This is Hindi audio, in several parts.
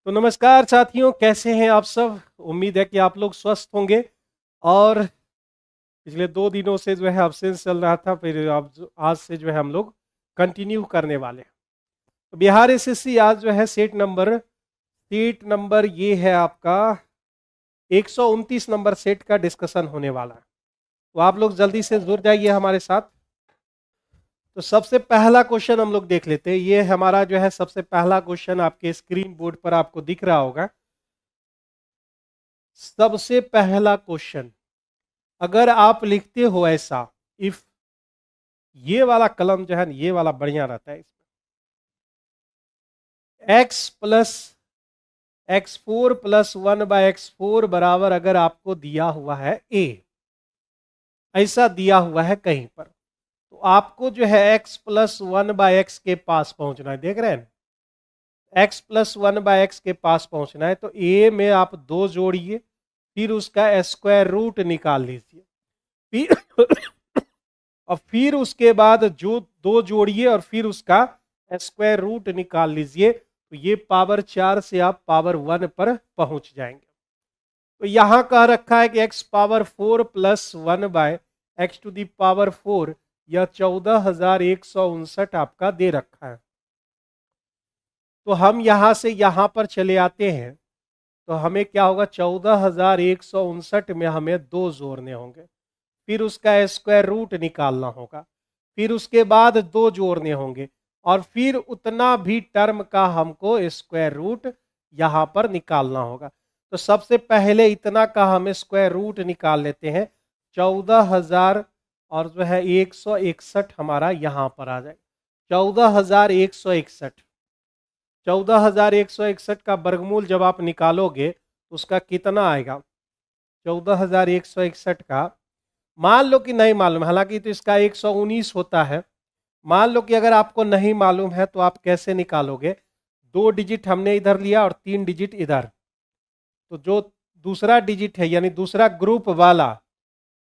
तो नमस्कार साथियों, कैसे हैं आप सब। उम्मीद है कि आप लोग स्वस्थ होंगे। और पिछले 2 दिनों से जो है अब्सेंस चल रहा था, फिर अब आज से जो है हम लोग कंटिन्यू करने वाले हैं। तो बिहार एसएससी आज जो है सेट नंबर ये है आपका 129 नंबर सेट का डिस्कशन होने वाला है। तो आप लोग जल्दी से जुड़ जाइए हमारे साथ। तो सबसे पहला क्वेश्चन हम लोग देख लेते हैं। ये हमारा जो है सबसे पहला क्वेश्चन आपके स्क्रीन बोर्ड पर आपको दिख रहा होगा। सबसे पहला क्वेश्चन, अगर आप लिखते हो ऐसा, इफ, ये वाला कलम जो है ना, ये वाला बढ़िया रहता है। इसमें x+x4+1/x4 बराबर अगर आपको दिया हुआ है a, ऐसा दिया हुआ है कहीं पर, तो आपको जो है x+1/x के पास पहुंचना है। देख रहे हैं, x+1/x के पास पहुंचना है। तो a में आप 2 जोड़िए, फिर उसका स्क्वायर रूट निकाल लीजिए, फिर और फिर उसके बाद जो 2 जोड़िए और फिर उसका स्क्वायर रूट निकाल लीजिए। तो ये पावर 4 से आप पावर 1 पर पहुंच जाएंगे। तो यहां कह रखा है कि x⁴ +1/x⁴ यह 14,159 आपका दे रखा है। तो हम यहां से यहां पर चले आते हैं। तो हमें क्या होगा, 14,159 में हमें 2 जोड़ने होंगे, फिर उसका स्क्वायर रूट निकालना होगा, फिर उसके बाद 2 जोड़ने होंगे, और फिर उतना भी टर्म का हमको स्क्वायर रूट यहां पर निकालना होगा। तो सबसे पहले इतना का हम स्क्वायर रूट निकाल लेते हैं। 14,000 और जो है 161 हमारा यहां पर आ जाएगा। 14,161, 14,161 का वर्गमूल जब आप निकालोगे उसका कितना आएगा। 14,161 का मान लो कि नहीं मालूम, हालांकि तो इसका 119 होता है। मान लो कि अगर आपको नहीं मालूम है तो आप कैसे निकालोगे। 2 डिजिट हमने इधर लिया और 3 डिजिट इधर। तो जो दूसरा डिजिट है यानी दूसरा ग्रुप वाला,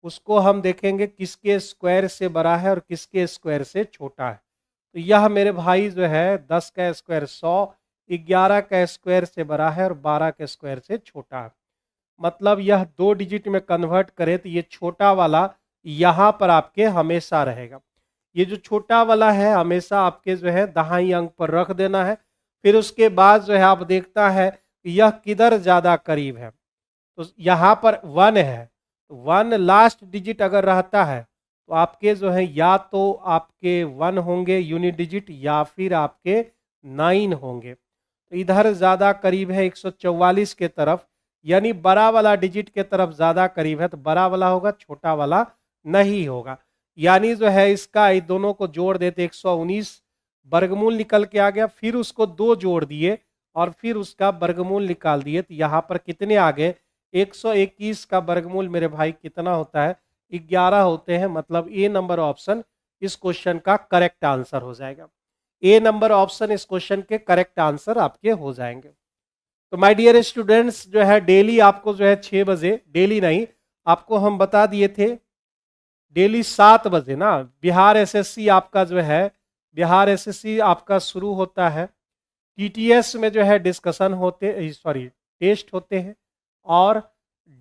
उसको हम देखेंगे किसके स्क्वायर से बड़ा है और किसके स्क्वायर से छोटा है। तो यह मेरे भाई जो है 10 का स्क्वायर 100, 11 का स्क्वायर से बड़ा है और 12 के स्क्वायर से छोटा है। मतलब यह 2 डिजिट में कन्वर्ट करें तो ये छोटा वाला यहाँ पर आपके हमेशा रहेगा। ये जो छोटा वाला है हमेशा आपके जो है दाहिने अंक पर रख देना है। फिर उसके बाद जो है आप देखता है यह किधर ज्यादा करीब है। तो यहाँ पर 1 है, तो 1 लास्ट डिजिट अगर रहता है तो आपके जो है या तो आपके 1 होंगे यूनिट डिजिट या फिर आपके 9 होंगे। तो इधर ज्यादा करीब है 144 के तरफ, यानी बड़ा वाला डिजिट के तरफ ज्यादा करीब है, तो बड़ा वाला होगा, छोटा वाला नहीं होगा। यानी जो है इसका इन दोनों को जोड़ देते 119, वर्गमूल निकल के आ गया, फिर उसको 2 जोड़ दिए और फिर उसका वर्गमूल निकाल दिए। तो यहाँ पर कितने आ गए, 121 का वर्गमूल मेरे भाई कितना होता है, 11 होते हैं। मतलब ए नंबर ऑप्शन इस क्वेश्चन का करेक्ट आंसर हो जाएगा। ए नंबर ऑप्शन इस क्वेश्चन के करेक्ट आंसर आपके हो जाएंगे। तो माय डियर स्टूडेंट्स, जो है डेली आपको जो है 6 बजे, डेली नहीं, आपको हम बता दिए थे डेली 7 बजे ना, बिहार एसएससी आपका जो है, बिहार एसएससी आपका शुरू होता है। टीटीएस में जो है डिस्कशन होते, सॉरी टेस्ट होते हैं, और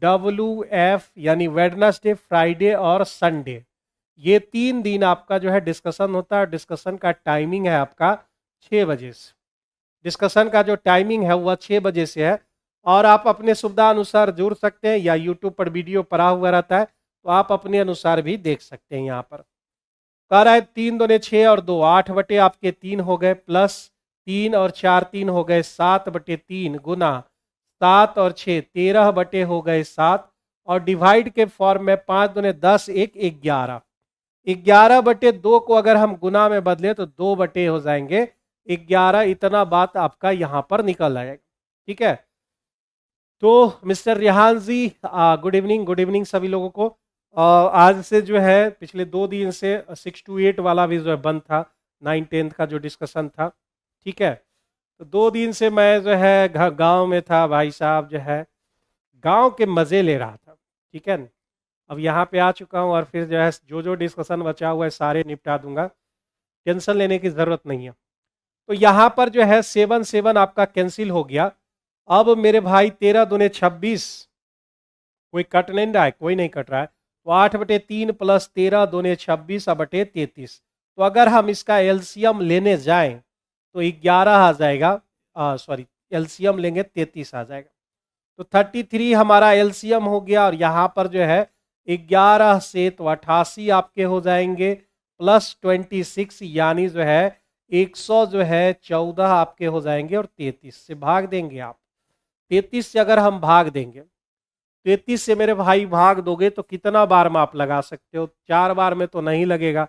WF यानी वेडनेसडे, फ्राइडे और संडे, ये 3 दिन आपका जो है डिस्कशन होता है। डिस्कशन का टाइमिंग है आपका 6 बजे से। डिस्कशन का जो टाइमिंग है वह 6 बजे से है। और आप अपने सुविधा अनुसार जुड़ सकते हैं, या यूट्यूब पर वीडियो पड़ा हुआ रहता है तो आप अपने अनुसार भी देख सकते हैं। यहाँ पर कह रहा है 3 दूने 6 और 2 8 बटे आपके 3 हो गए, प्लस 3 और 4 3 हो गए 7 बटे 3, गुना 7 और 6 13 बटे हो गए 7, और डिवाइड के फॉर्म में 5 दूने 10 1 11, 11 बटे 2 को अगर हम गुना में बदले तो 2 बटे हो जाएंगे 11। इतना बात आपका यहाँ पर निकल आएगा। ठीक है, तो मिस्टर रिहान जी, गुड इवनिंग, गुड इवनिंग सभी लोगों को। आज से जो है पिछले 2 दिन से 6 to 8 वाला भी जो है बंद था, 9-10 का जो डिस्कशन था। ठीक है, तो 2 दिन से मैं जो है गांव में था भाई साहब, जो है गांव के मज़े ले रहा था। ठीक है न? अब यहाँ पे आ चुका हूँ और फिर जो है जो डिस्कशन बचा हुआ है सारे निपटा दूंगा, टेंशन लेने की ज़रूरत नहीं है। तो यहाँ पर जो है 7 7 आपका कैंसिल हो गया, अब मेरे भाई 13 दूने 26, कोई कट नहीं रहा है, कोई नहीं कट रहा है, तो 8/3 प्लस 13 दूने 26/33। तो अगर हम इसका एलसीएम लेने जाएं तो 11 आ जाएगा, सॉरी एलसीएम लेंगे 33 आ जाएगा। तो 33 हमारा एलसीएम हो गया, और यहाँ पर जो है 11 से तो 88 आपके हो जाएंगे, प्लस 26 यानी जो है 100 जो है 14 आपके हो जाएंगे, और 33 से भाग देंगे आप। 33 से अगर हम भाग देंगे, 33 से मेरे भाई भाग दोगे तो कितना बार में आप लगा सकते हो? 4 बार में तो नहीं लगेगा।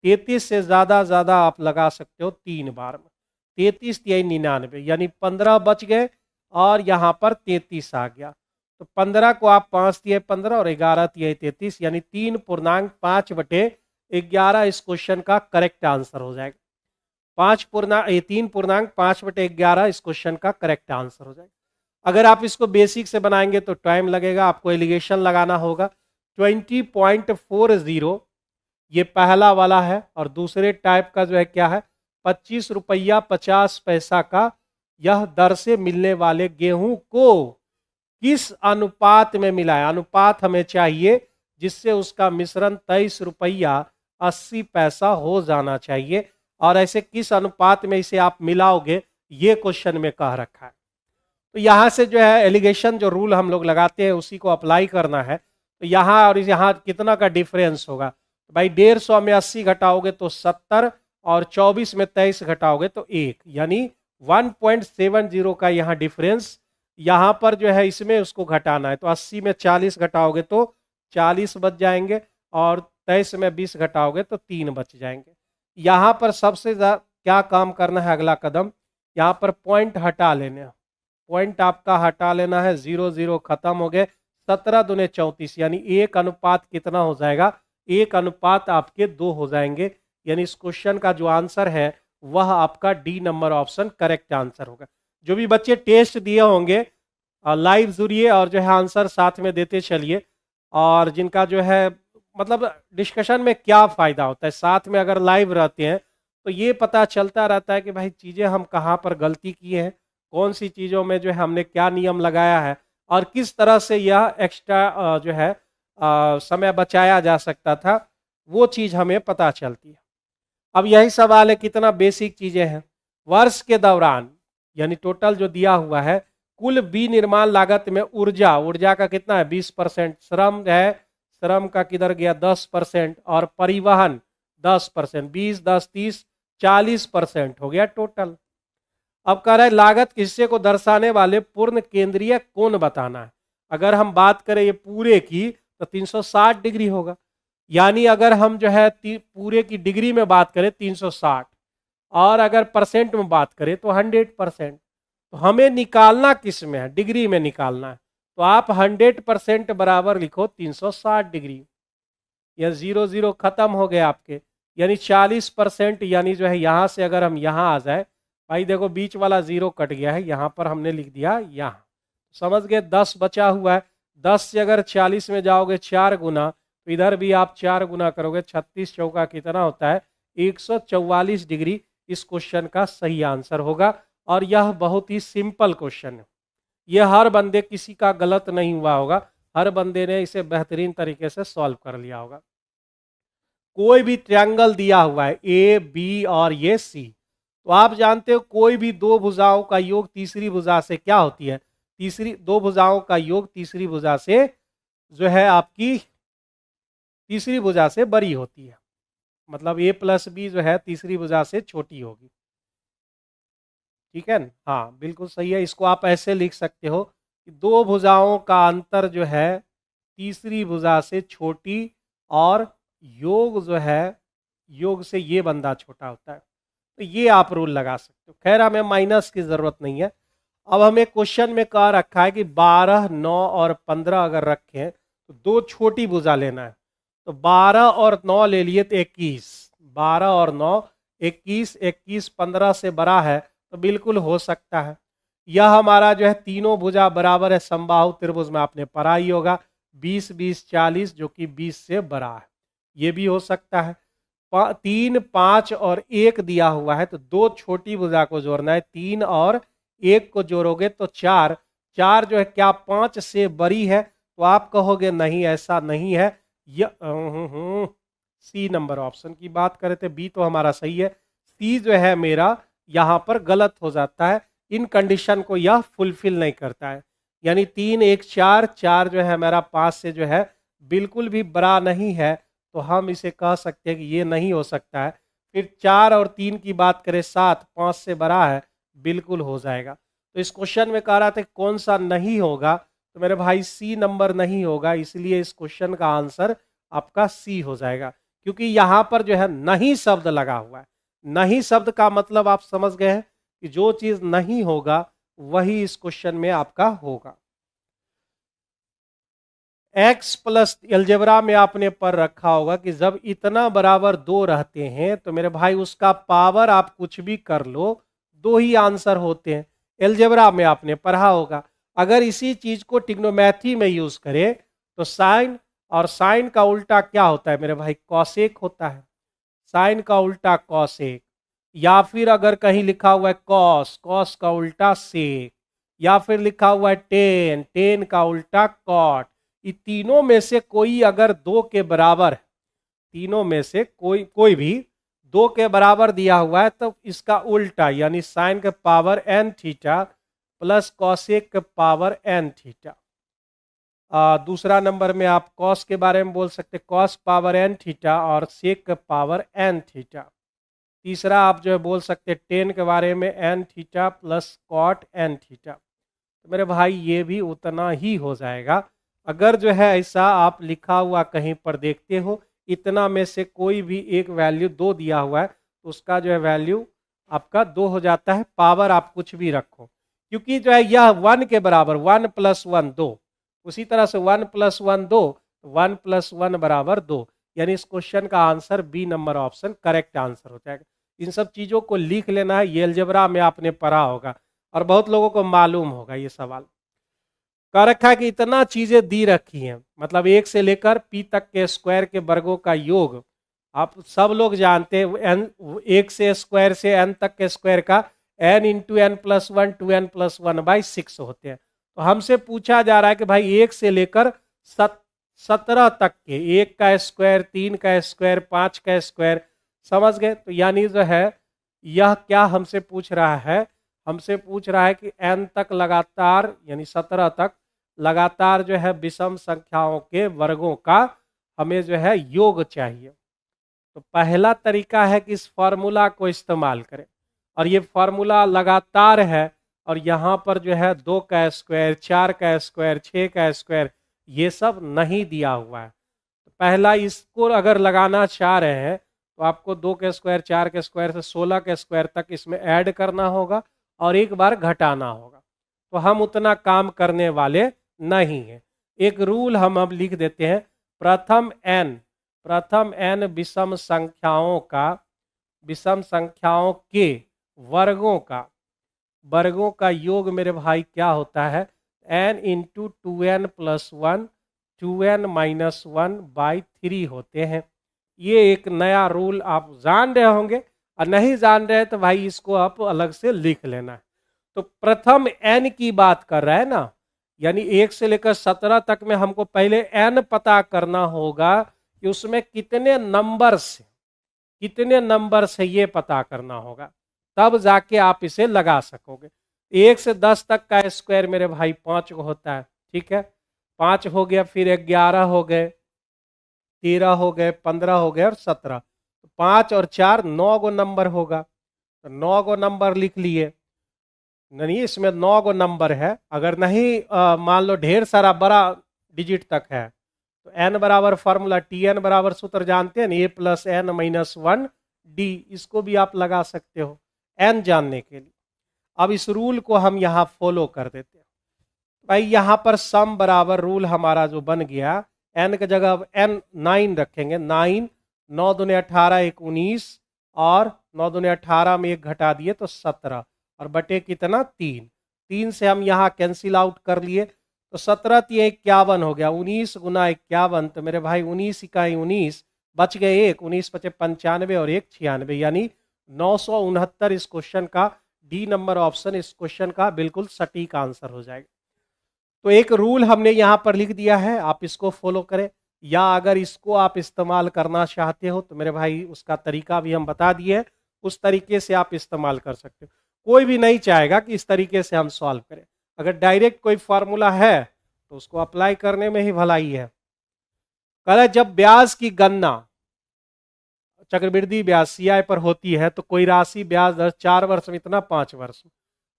33 से ज़्यादा आप लगा सकते हो 3 बार में। 33 तिहाई 99 यानी 15 बच गए, और यहाँ पर 33 आ गया। तो 15 को आप 5 तिहाई 15 और 11 तिहाई 33 यानी 3.5/11 इस क्वेश्चन का करेक्ट आंसर हो जाएगा। 3.5/11 इस क्वेश्चन का करेक्ट आंसर हो जाएगा। अगर आप इसको बेसिक से बनाएंगे तो टाइम लगेगा, आपको एलिगेशन लगाना होगा। 20.40 ये पहला वाला है, और दूसरे टाइप का जो है क्या है, 25 रुपया 50 पैसा का यह दर से मिलने वाले गेहूं को किस अनुपात में मिला है? अनुपात हमें चाहिए जिससे उसका मिश्रण 23 रुपया 80 पैसा हो जाना चाहिए, और ऐसे किस अनुपात में इसे आप मिलाओगे, ये क्वेश्चन में कह रखा है। तो यहाँ से जो है एलिगेशन जो रूल हम लोग लगाते हैं उसी को अप्लाई करना है। तो यहाँ और यहाँ कितना का डिफरेंस होगा? तो भाई 150 में 80 घटाओगे तो 70, और 24 में 23 घटाओगे तो 1, यानी 1.70 का यहाँ डिफरेंस यहाँ पर जो है इसमें उसको घटाना है। तो 80 में 40 घटाओगे तो 40 बच जाएंगे, और 23 में 20 घटाओगे तो 3 बच जाएंगे। यहाँ पर सबसे क्या काम करना है, अगला कदम यहाँ पर पॉइंट हटा लेने हैं। पॉइंट आपका हटा लेना है, 0 0 खत्म हो गए। 17 दूने 34 यानी 1 अनुपात कितना हो जाएगा? 1 अनुपात आपके 2 हो जाएंगे, यानी इस क्वेश्चन का जो आंसर है वह आपका D number option correct answer होगा। जो भी बच्चे टेस्ट दिए होंगे लाइव जुड़िए, और जो है आंसर साथ में देते चलिए। और जिनका जो है मतलब डिस्कशन में क्या फ़ायदा होता है, साथ में अगर लाइव रहते हैं तो ये पता चलता रहता है कि भाई चीज़ें हम कहाँ पर गलती किए हैं, कौन सी चीज़ों में जो है हमने क्या नियम लगाया है, और किस तरह से यह एक्स्ट्रा जो है समय बचाया जा सकता था, वो चीज़ हमें पता चलती है। अब यही सवाल है, कितना बेसिक चीज़ें हैं। वर्ष के दौरान यानी टोटल जो दिया हुआ है, कुल विनिर्माण लागत में ऊर्जा का कितना है? 20%। श्रम है, श्रम का किधर गया? 10%। और परिवहन 10%। 20 10 30 40% हो गया टोटल। अब कह रहा है लागत के हिस्से को दर्शाने वाले पूर्ण केंद्रीय कोण बताना है। अगर हम बात करें ये पूरे की तो 360 डिग्री होगा, यानी अगर हम जो है पूरे की डिग्री में बात करें 360, और अगर परसेंट में बात करें तो 100%। तो हमें निकालना किस में है? डिग्री में निकालना है। तो आप 100% बराबर लिखो 360 डिग्री, या 0 0 खत्म हो गए आपके, यानी 40%। यानी जो है यहाँ से अगर हम यहाँ आ जाए, भाई देखो बीच वाला 0 कट गया है, यहाँ पर हमने लिख दिया यहाँ, समझ गए? 10 बचा हुआ है। 10 से अगर 40 में जाओगे 4 गुना, तो इधर भी आप 4 गुना करोगे, 36 चौका कितना होता है? 144 डिग्री इस क्वेश्चन का सही आंसर होगा। और यह बहुत ही सिंपल क्वेश्चन है, यह हर बंदे, किसी का गलत नहीं हुआ होगा, हर बंदे ने इसे बेहतरीन तरीके से सॉल्व कर लिया होगा। कोई भी ट्रायंगल दिया हुआ है ए बी और ये सी, तो आप जानते हो कोई भी दो भुजाओं का योग तीसरी भुजा से क्या होती है? दो भुजाओं का योग तीसरी भुजा से जो है आपकी तीसरी भुजा से बड़ी होती है, मतलब ए प्लस बी जो है तीसरी भुजा से छोटी होगी। ठीक है, हाँ बिल्कुल सही है। इसको आप ऐसे लिख सकते हो कि दो भुजाओं का अंतर जो है तीसरी भुजा से छोटी, और योग जो है योग से ये बंदा छोटा होता है। तो ये आप रूल लगा सकते हो। खैर हमें माइनस की ज़रूरत नहीं है। अब हमें क्वेश्चन में कहा रखा है कि 12, 9 और 15 अगर रखें तो दो छोटी भुजा लेना है। तो 12 और 9 ले लिए तो 21, 12 और 9 21, 21 15 से बड़ा है तो बिल्कुल हो सकता है। यह हमारा जो है तीनों भुजा बराबर है, समबाहु त्रिभुज में आपने पढ़ा ही होगा, 20 20 40 जो कि 20 से बड़ा है, ये भी हो सकता है। 3, 5 और 1 दिया हुआ है, तो दो छोटी भुजा को जोड़ना है, 3 और 1 को जोड़ोगे तो 4, 4 जो है क्या 5 से बड़ी है? तो आप कहोगे नहीं ऐसा नहीं है। सी नंबर ऑप्शन की बात करें थे, बी तो हमारा सही है, सी जो है मेरा यहाँ पर गलत हो जाता है। इन कंडीशन को यह फुलफिल नहीं करता है, यानी 3 1 4, 4 जो है हमारा 5 से जो है बिल्कुल भी बड़ा नहीं है, तो हम इसे कह सकते हैं कि ये नहीं हो सकता है। फिर 4 और 3 की बात करें 7, 5 से बड़ा है, बिल्कुल हो जाएगा। तो इस क्वेश्चन में कह रहा था कौन सा नहीं होगा, तो मेरे भाई सी नंबर नहीं होगा, इसलिए इस क्वेश्चन का आंसर आपका सी हो जाएगा। क्योंकि यहाँ पर जो है नहीं शब्द लगा हुआ है। नहीं शब्द का मतलब आप समझ गए हैं कि जो चीज नहीं होगा वही इस क्वेश्चन में आपका होगा। x प्लस एलजेब्रा में आपने पढ़ रखा होगा कि जब इतना बराबर 2 रहते हैं तो मेरे भाई उसका पावर आप कुछ भी कर लो, 2 ही आंसर होते हैं। एलजेब्रा में आपने पढ़ा होगा। अगर इसी चीज को ट्रिग्नोमेट्री में यूज करें तो साइन, और साइन का उल्टा क्या होता है मेरे भाई? कॉसेक होता है। साइन का उल्टा कॉसेक, या फिर अगर कहीं लिखा हुआ है कॉस, कॉस का उल्टा सेक, या फिर लिखा हुआ है टेन, टेन का उल्टा कॉट। ये तीनों में से कोई अगर 2 के बराबर है, तीनों में से कोई भी 2 के बराबर दिया हुआ है तो इसका उल्टा यानी साइन के power n theta plus cosec के पावर एन थीटा। दूसरा नंबर में आप कॉस के बारे में बोल सकते, कॉस पावर एन थीटा और सेक के पावर एन थीटा। तीसरा आप जो है बोल सकते टेन के बारे में n theta plus cot n theta. तो मेरे भाई ये भी उतना ही हो जाएगा। अगर जो है ऐसा आप लिखा हुआ कहीं पर देखते हो, इतना में से कोई भी एक वैल्यू 2 दिया हुआ है तो उसका जो है वैल्यू आपका 2 हो जाता है। पावर आप कुछ भी रखो, क्योंकि जो है यह 1 के बराबर, 1 + 1 2, उसी तरह से 1 + 1 2, 1 + 1 बराबर 2, यानी इस क्वेश्चन का answer B number option correct answer हो जाएगा। इन सब चीज़ों को लिख लेना है, ये अलजेब्रा में आपने पढ़ा होगा और बहुत लोगों को मालूम होगा। ये सवाल कह रखा है कि इतना चीजें दी रखी हैं, मतलब 1 से लेकर पी तक के स्क्वायर के वर्गों का योग आप सब लोग जानते हैं। एन 1 से स्क्वायर से एन तक के स्क्वायर का n into N plus 1 2n + 1/6 होते हैं। तो हमसे पूछा जा रहा है कि भाई 1 से लेकर 17 तक के, 1 का स्क्वायर, 3 का स्क्वायर, 5 का स्क्वायर, समझ गए? तो यानी जो है यह क्या हमसे पूछ रहा है? हमसे पूछ रहा है कि n तक लगातार यानी 17 तक लगातार जो है विषम संख्याओं के वर्गों का हमें जो है योग चाहिए। तो पहला तरीका है कि इस फॉर्मूला को इस्तेमाल करें, और ये फॉर्मूला लगातार है, और यहाँ पर जो है 2 का स्क्वायर, 4 का स्क्वायर, 6 का स्क्वायर, ये सब नहीं दिया हुआ है। तो पहला इसको अगर लगाना चाह रहे हैं तो आपको 2 के स्क्वायर, 4 के स्क्वायर से 16 के स्क्वायर तक इसमें ऐड करना होगा और एक बार घटाना होगा। तो हम उतना काम करने वाले नहीं हैं। एक रूल हम अब लिख देते हैं, प्रथम n विषम संख्याओं के वर्गों का योग मेरे भाई क्या होता है? n इंटू 2n + 1 2n - 1/3 होते हैं। ये एक नया रूल आप जान रहे होंगे, और नहीं जान रहे तो भाई इसको आप अलग से लिख लेना है। तो प्रथम n की बात कर रहा है ना, यानी 1 से लेकर 17 तक में हमको पहले n पता करना होगा कि उसमें कितने नंबर से ये पता करना होगा, तब जाके आप इसे लगा सकोगे। 1 से 10 तक का स्क्वायर मेरे भाई 5 होता है, ठीक है? 5 हो गया, फिर 11 हो गए, 13 हो गए, 15 हो गए और 17। 5 और 4 9 गो नंबर होगा, तो 9 गो नंबर लिख लिए। नहीं, इसमें 9 गो नंबर है। अगर नहीं मान लो ढेर सारा बड़ा डिजिट तक है तो n बराबर फॉर्मूला tn बराबर सूत्र जानते हैं, a + n - 1d, इसको भी आप लगा सकते हो n जानने के लिए। अब इस रूल को हम यहाँ फॉलो कर देते हैं। भाई यहाँ पर सम बराबर रूल हमारा जो बन गया, n की जगह अब n 9 रखेंगे। 9 9 दूने 18 1 19, और 9 दूने 18 में 1 घटा दिए तो 17, और बटे कितना 3 से हम यहाँ कैंसिल आउट कर लिए, तो 17 × 51 हो गया। 19 × 51, तो मेरे भाई 19 × 19 बच गए 1, 19 × 5 = 95 और 1 96, यानी 969 इस क्वेश्चन का डी नंबर ऑप्शन इस क्वेश्चन का बिल्कुल सटीक आंसर हो जाएगा। तो एक रूल हमने यहाँ पर लिख दिया है, आप इसको फॉलो करें, या अगर इसको आप इस्तेमाल करना चाहते हो तो मेरे भाई उसका तरीका भी हम बता दिए, उस तरीके से आप इस्तेमाल कर सकते हो। कोई भी नहीं चाहेगा कि इस तरीके से हम सॉल्व करें। अगर डायरेक्ट कोई फार्मूला है तो उसको अप्लाई करने में ही भलाई है। कल जब ब्याज की गणना चक्रवृद्धि ब्याज सीआई पर होती है तो कोई राशि ब्याज दर 4 वर्ष में इतना 5 वर्ष में,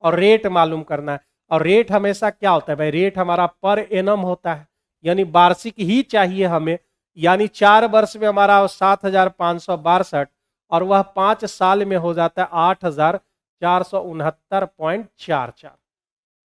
और रेट मालूम करना है। और रेट हमेशा क्या होता है भाई, रेट हमारा पर एनम होता है, यानी वार्षिक ही चाहिए हमें। यानी 4 वर्ष में हमारा 7,562 और वह 5 साल में हो जाता है 8,469.44।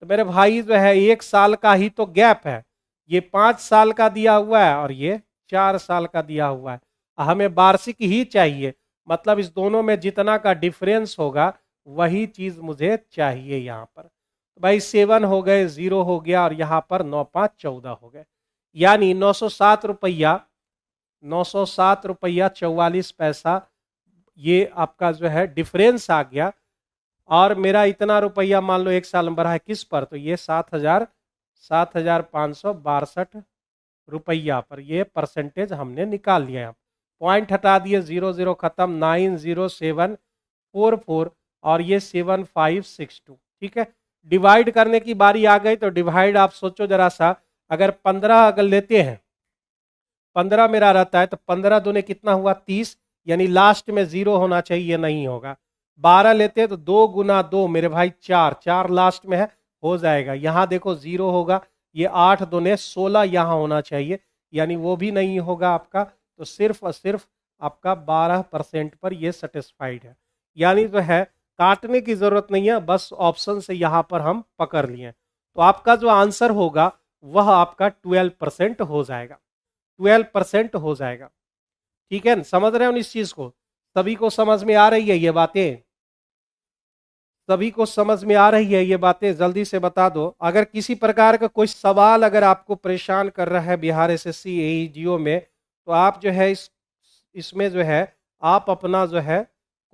तो मेरे भाई जो है 1 साल का ही तो गैप है, ये 5 साल का दिया हुआ है और ये 4 साल का दिया हुआ है। हमें वार्षिक ही चाहिए, मतलब इस दोनों में जितना का डिफरेंस होगा वही चीज मुझे चाहिए यहाँ पर। तो भाई 7 हो गए, 0 हो गया और यहाँ पर 9 5 14 हो गए, यानी 907 रुपया 907 रुपया 44 पैसा ये आपका जो है डिफरेंस आ गया। और मेरा इतना रुपया मान लो 1 साल में बढ़ा है किस पर, तो ये 7,562 रुपया पर ये परसेंटेज हमने निकाल लिया। पॉइंट हटा दिए, 0 0 खत्म, 90744 और ये 7562। ठीक है, डिवाइड करने की बारी आ गई। तो डिवाइड आप सोचो जरा सा, अगर 15 अगर लेते हैं, 15 मेरा रहता है तो 15 दूने कितना हुआ 30, यानी लास्ट में 0 होना चाहिए, नहीं होगा। 12 लेते हैं तो 2 गुना 2 मेरे भाई 4, 4 लास्ट में है, हो जाएगा। यहाँ देखो 0 होगा, ये 8 दूने 16 यहाँ होना चाहिए, यानी वो भी नहीं होगा आपका। तो सिर्फ और सिर्फ आपका 12% पर ये सेटिस्फाइड है, यानी जो है काटने की जरूरत नहीं है, बस ऑप्शन से यहाँ पर हम पकड़ लिए। तो आपका जो आंसर होगा वह आपका 12% हो जाएगा, 12% हो जाएगा। ठीक है, समझ रहे हो इस चीज को? सभी को समझ में आ रही है ये बातें? सभी को समझ में आ रही है ये बातें? जल्दी से बता दो। अगर किसी प्रकार का कोई सवाल अगर आपको परेशान कर रहा है बिहार एसएससी एईजीओ में, तो आप जो है इसमें जो है आप अपना जो है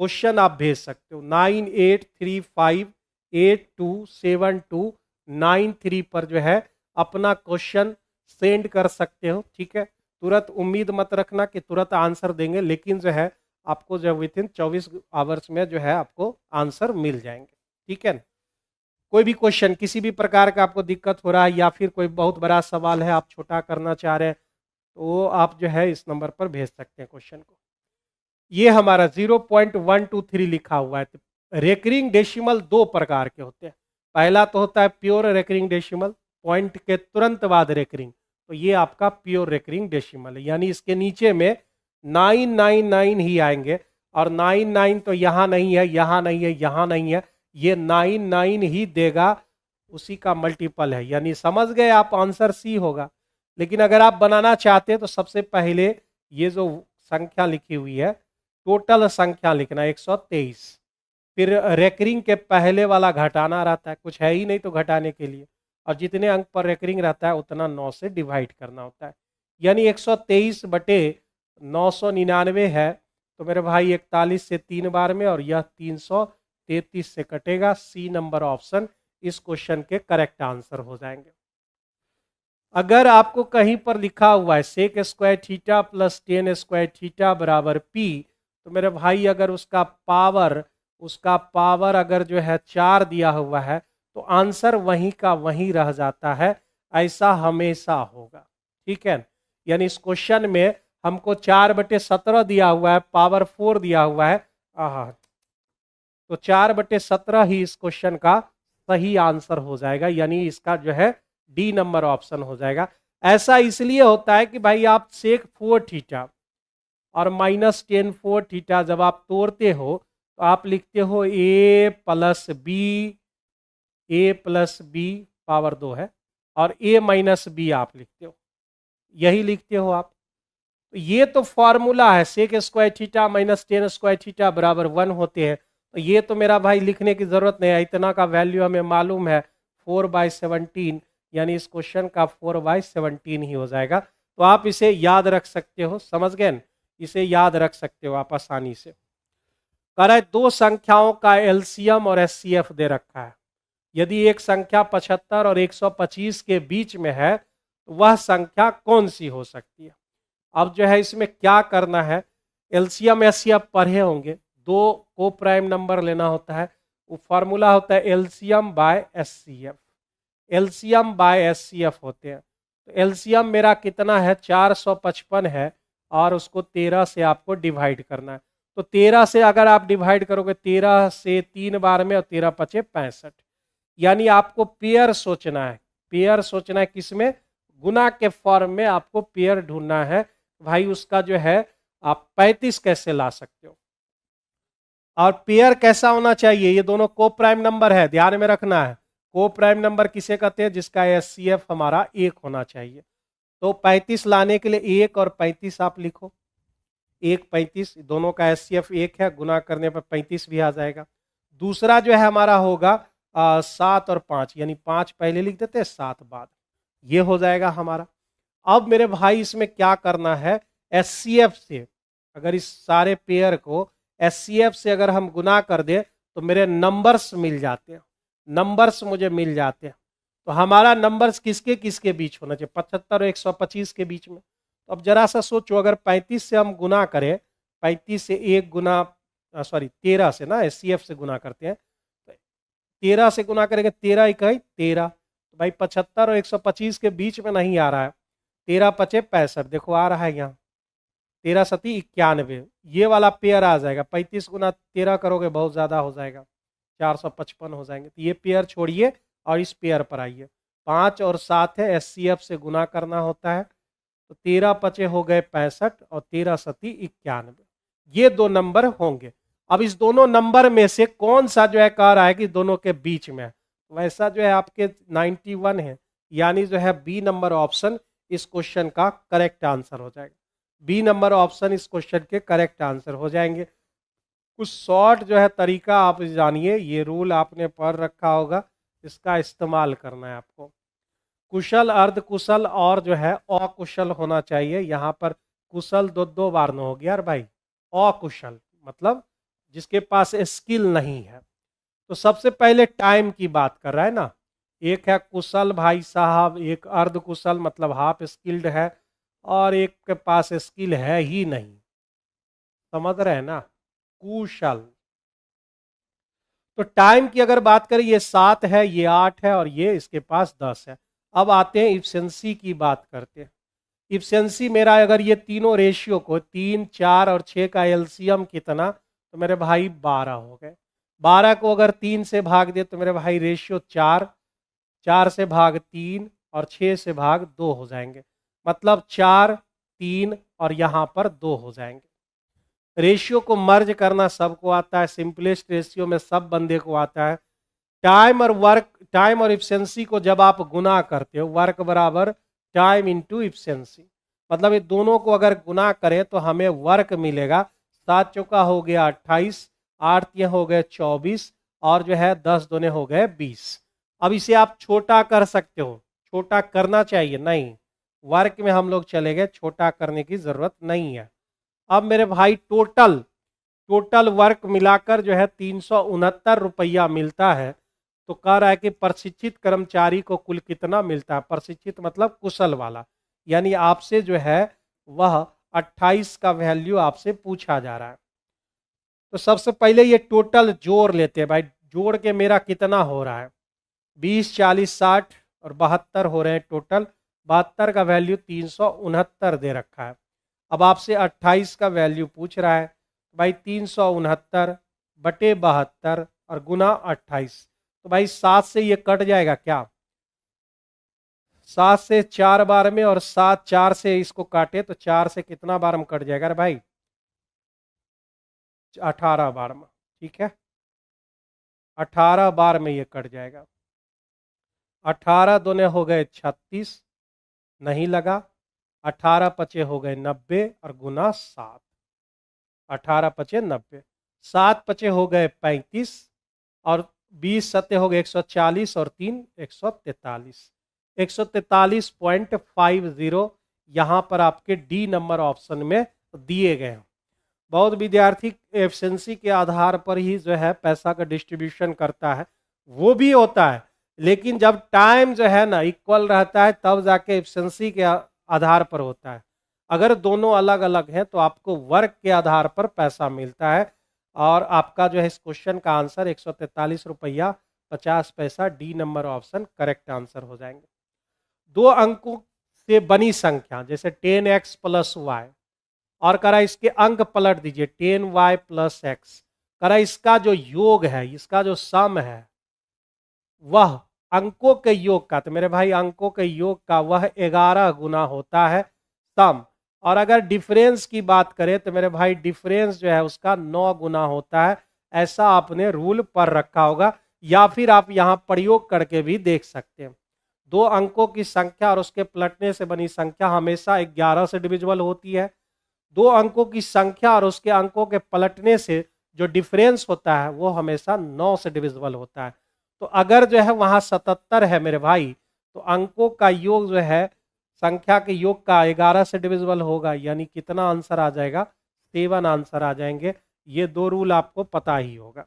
क्वेश्चन आप भेज सकते हो 9835827293 पर जो है अपना क्वेश्चन सेंड कर सकते हो। ठीक है, तुरंत उम्मीद मत रखना कि तुरंत आंसर देंगे, लेकिन जो है आपको जो विद इन 24 आवर्स में जो है आपको आंसर मिल जाएंगे। ठीक है, कोई भी क्वेश्चन किसी भी प्रकार का आपको दिक्कत हो रहा है या फिर कोई बहुत बड़ा सवाल है आप छोटा करना चाह रहे हैं, तो आप जो है इस नंबर पर भेज सकते हैं क्वेश्चन को। ये हमारा 0.123 लिखा हुआ है। रेकरिंग डेसिमल 2 प्रकार के होते हैं। पहला तो होता है प्योर रेकरिंग डेसिमल, पॉइंट के तुरंत बाद रेकरिंग, तो ये आपका प्योर रेकरिंग डेसिमल है, यानी इसके नीचे में 999 ही आएंगे। और 99 तो यहाँ नहीं है, यहाँ नहीं है, यहाँ नहीं है, ये 99 ही देगा, उसी का मल्टीपल है, यानी समझ गए आप, आंसर सी होगा। लेकिन अगर आप बनाना चाहते हैं तो सबसे पहले ये जो संख्या लिखी हुई है टोटल संख्या लिखना 123, फिर रेकरिंग के पहले वाला घटाना रहता है, कुछ है ही नहीं तो घटाने के लिए, और जितने अंक पर रेकरिंग रहता है उतना 9 से डिवाइड करना होता है, यानी 123 बटे 999 है। तो मेरे भाई 41 से 3 बार में, और यह 333 से कटेगा। सी नंबर ऑप्शन इस क्वेश्चन के करेक्ट आंसर हो जाएंगे। अगर आपको कहीं पर लिखा हुआ है sec square theta plus tan square theta बराबर पी, तो मेरे भाई अगर उसका पावर अगर जो है 4 दिया हुआ है तो आंसर वहीं का वहीं रह जाता है, ऐसा हमेशा होगा। ठीक है, यानी इस क्वेश्चन में हमको 4/17 दिया हुआ है, पावर 4 दिया हुआ है, तो 4/17 ही इस क्वेश्चन का सही आंसर हो जाएगा, यानी इसका जो है डी नंबर ऑप्शन हो जाएगा। ऐसा इसलिए होता है कि भाई आप सेक 4 थीटा और -10 4 थीटा जब आप तोड़ते हो तो आप लिखते हो a प्लस बी पावर 2 है, और a माइनस बी आप लिखते हो, यही लिखते हो आप। तो ये तो फॉर्मूला है, sec square theta -10 square theta बराबर 1 होते हैं। तो ये तो मेरा भाई लिखने की जरूरत नहीं है, इतना का वैल्यू हमें मालूम है 4/17, यानी इस क्वेश्चन का 4/17 ही हो जाएगा। तो आप इसे याद रख सकते हो, समझ गए न? इसे याद रख सकते हो आप आसानी से। कह रहा है दो संख्याओं का एलसीएम और एचसीएफ दे रखा है। यदि एक संख्या 75 और 125 के बीच में है तो वह संख्या कौन सी हो सकती है। अब जो है इसमें क्या करना है, एलसीएम एचसीएफ पढ़े होंगे, दो को प्राइम नंबर लेना होता है, वो फॉर्मूला होता है LCM bye HCF. LCM bye HCF होते हैं। तो एलसीएम मेरा कितना है, 455 है, और उसको 13 से आपको डिवाइड करना है। तो 13 से अगर आप डिवाइड करोगे, 13 से 3 बार में, और 13 पचे 65, यानी आपको पेयर सोचना है। पेयर सोचना है किसमें, गुना के फॉर्म में आपको पेयर ढूंढना है। भाई उसका जो है आप 35 कैसे ला सकते हो, और पेयर कैसा होना चाहिए, ये दोनों को प्राइम नंबर है, ध्यान में रखना है। को प्राइम नंबर किसे कहते हैं, जिसका एचसीएफ हमारा 1 होना चाहिए। तो 35 लाने के लिए 1 और 35 आप लिखो, 1 35, दोनों का एचसीएफ 1 है, गुना करने पर 35 भी आ जाएगा। दूसरा जो है हमारा होगा 7 और 5, यानी 5 पहले लिख देते हैं, 7 बाद, ये हो जाएगा हमारा। अब मेरे भाई इसमें क्या करना है, एचसीएफ से अगर इस सारे पेयर को एचसीएफ से अगर हम गुना कर दे तो मेरे नंबर्स मिल जाते हैं, नंबर्स मुझे मिल जाते हैं। तो हमारा नंबर्स किसके किसके बीच होना चाहिए, 75 और 125 के बीच में। तो अब जरा सा सोचो, अगर 35 से हम गुना करें, 35 से 1 गुना, सॉरी 13 से ना, एचसीएफ से गुना करते हैं, तो 13 से गुना करेंगे, 13 इकाई 13, तो भाई 75 और 125 के बीच में नहीं आ रहा है, 13 पचे 65, देखो आ रहा है यहाँ, 13 सती 91, ये वाला पेयर आ जाएगा। 35 गुना 13 करोगे बहुत ज़्यादा हो जाएगा, 455 हो जाएंगे। तो ये पेयर छोड़िए और इस पेयर पर आइए, 5 और 7 है, एचसीएफ से गुना करना होता है। तो 13 पचे हो गए 65 और 13 सती 91, ये दो नंबर होंगे। अब इस दोनों नंबर में से कौन सा जो है कह रहा है कि दोनों के बीच में है, वैसा जो है आपके 91 है, यानी जो है बी नंबर ऑप्शन इस क्वेश्चन का करेक्ट आंसर हो जाएगा। बी नंबर ऑप्शन इस क्वेश्चन के करेक्ट आंसर हो जाएंगे। कुछ शॉर्ट जो है तरीका आप जानिए, ये रूल आपने पढ़ रखा होगा, इसका इस्तेमाल करना है आपको। कुशल, अर्धकुशल और जो है अकुशल होना चाहिए। यहाँ पर कुशल दो बार न हो गया यार भाई, अकुशल मतलब जिसके पास स्किल नहीं है। तो सबसे पहले टाइम की बात कर रहा है ना, एक है कुशल भाई साहब, एक अर्धकुशल मतलब हाफ स्किल्ड है, और एक के पास स्किल है ही नहीं, समझ रहे हैं ना, कुशल। तो टाइम की अगर बात करें, ये 7 है, ये 8 है, और ये इसके पास 10 है। अब आते हैं इफिशिएंसी की बात करते हैं। इफिशिएंसी मेरा अगर ये तीनों रेशियो को 3, 4 और 6 का एलसीएम कितना, तो मेरे भाई 12 हो गए। 12 को अगर 3 से भाग दे तो मेरे भाई रेशियो 4, 4 से भाग 3 और 6 से भाग 2 हो जाएंगे, मतलब 4, 3 और यहाँ पर 2 हो जाएंगे। रेशियो को मर्ज करना सबको आता है, सिंपलेस्ट रेशियो में सब बंदे को आता है। टाइम और वर्क, टाइम और इफिशिएंसी को जब आप गुना करते हो, वर्क बराबर टाइम इंटू इफिशिएंसी, मतलब ये दोनों को अगर गुना करें तो हमें वर्क मिलेगा। 7 चौका हो गया 28, 8 तिया हो गए 24, और जो है 10 दूने हो गए 20। अब इसे आप छोटा कर सकते हो, छोटा करना चाहिए नहीं, वर्क में हम लोग चले गए, छोटा करने की जरूरत नहीं है। अब मेरे भाई टोटल वर्क मिलाकर जो है 369 रुपया मिलता है। तो कह रहा है कि प्रशिक्षित कर्मचारी को कुल कितना मिलता है, प्रशिक्षित मतलब कुशल वाला, यानी आपसे जो है वह 28 का वैल्यू आपसे पूछा जा रहा है। तो सबसे पहले ये टोटल जोड़ लेते हैं भाई, जोड़ के मेरा कितना हो रहा है, 20, 40, 60 और 72 हो रहे हैं टोटल। 72 का वैल्यू 369 दे रखा है। अब आपसे 28 का वैल्यू पूछ रहा है, भाई 369 बटे 72 और गुना 28, तो भाई 7 से ये कट जाएगा क्या, 7 से 4 बार में, और 7 4 से इसको काटे तो 4 से कितना बार में कट जाएगा, अरे भाई 18 बार में, ठीक है 18 बार में ये कट जाएगा। 18 दूने हो गए 36, नहीं लगा, 18 पचे हो गए 90 और गुना 7, 18 पचे 90, 7 पचे हो गए 35 और 20 सत्ते हो गए 140 और 3 143, 143.50 यहाँ पर आपके डी नंबर ऑप्शन में दिए गए हैं। बहुत विद्यार्थी एफिशिएंसी के आधार पर ही जो है पैसा का डिस्ट्रीब्यूशन करता है, वो भी होता है, लेकिन जब टाइम जो है ना इक्वल रहता है तब जाके एफिशिएंसी के आधार पर होता है। अगर दोनों अलग अलग हैं तो आपको वर्क के आधार पर पैसा मिलता है। और आपका जो है इस क्वेश्चन का आंसर 143 रुपया 50 पैसा, D number option correct answer हो जाएंगे। दो अंकों से बनी संख्या जैसे 10x प्लस वाई, और करा इसके अंक पलट दीजिए 10y प्लस एक्स, करा इसका जो योग है, इसका जो सम है वह अंकों के योग का, तो मेरे भाई अंकों के योग का वह 11 गुना होता है सम। और अगर डिफरेंस की बात करें तो मेरे भाई डिफरेंस जो है उसका 9 गुना होता है। ऐसा आपने रूल पर रखा होगा, या फिर आप यहाँ प्रयोग करके भी देख सकते हैं। दो अंकों की संख्या और उसके पलटने से बनी संख्या हमेशा 11 से डिविजिबल होती है। दो अंकों की संख्या और उसके अंकों के पलटने से जो डिफरेंस होता है वो हमेशा 9 से डिविजिबल होता है। तो अगर जो है वहाँ 77 है मेरे भाई, तो अंकों का योग जो है संख्या के योग का 11 से डिविजिबल होगा, यानी कितना आंसर आ जाएगा, 7 आंसर आ जाएंगे। ये दो रूल आपको पता ही होगा।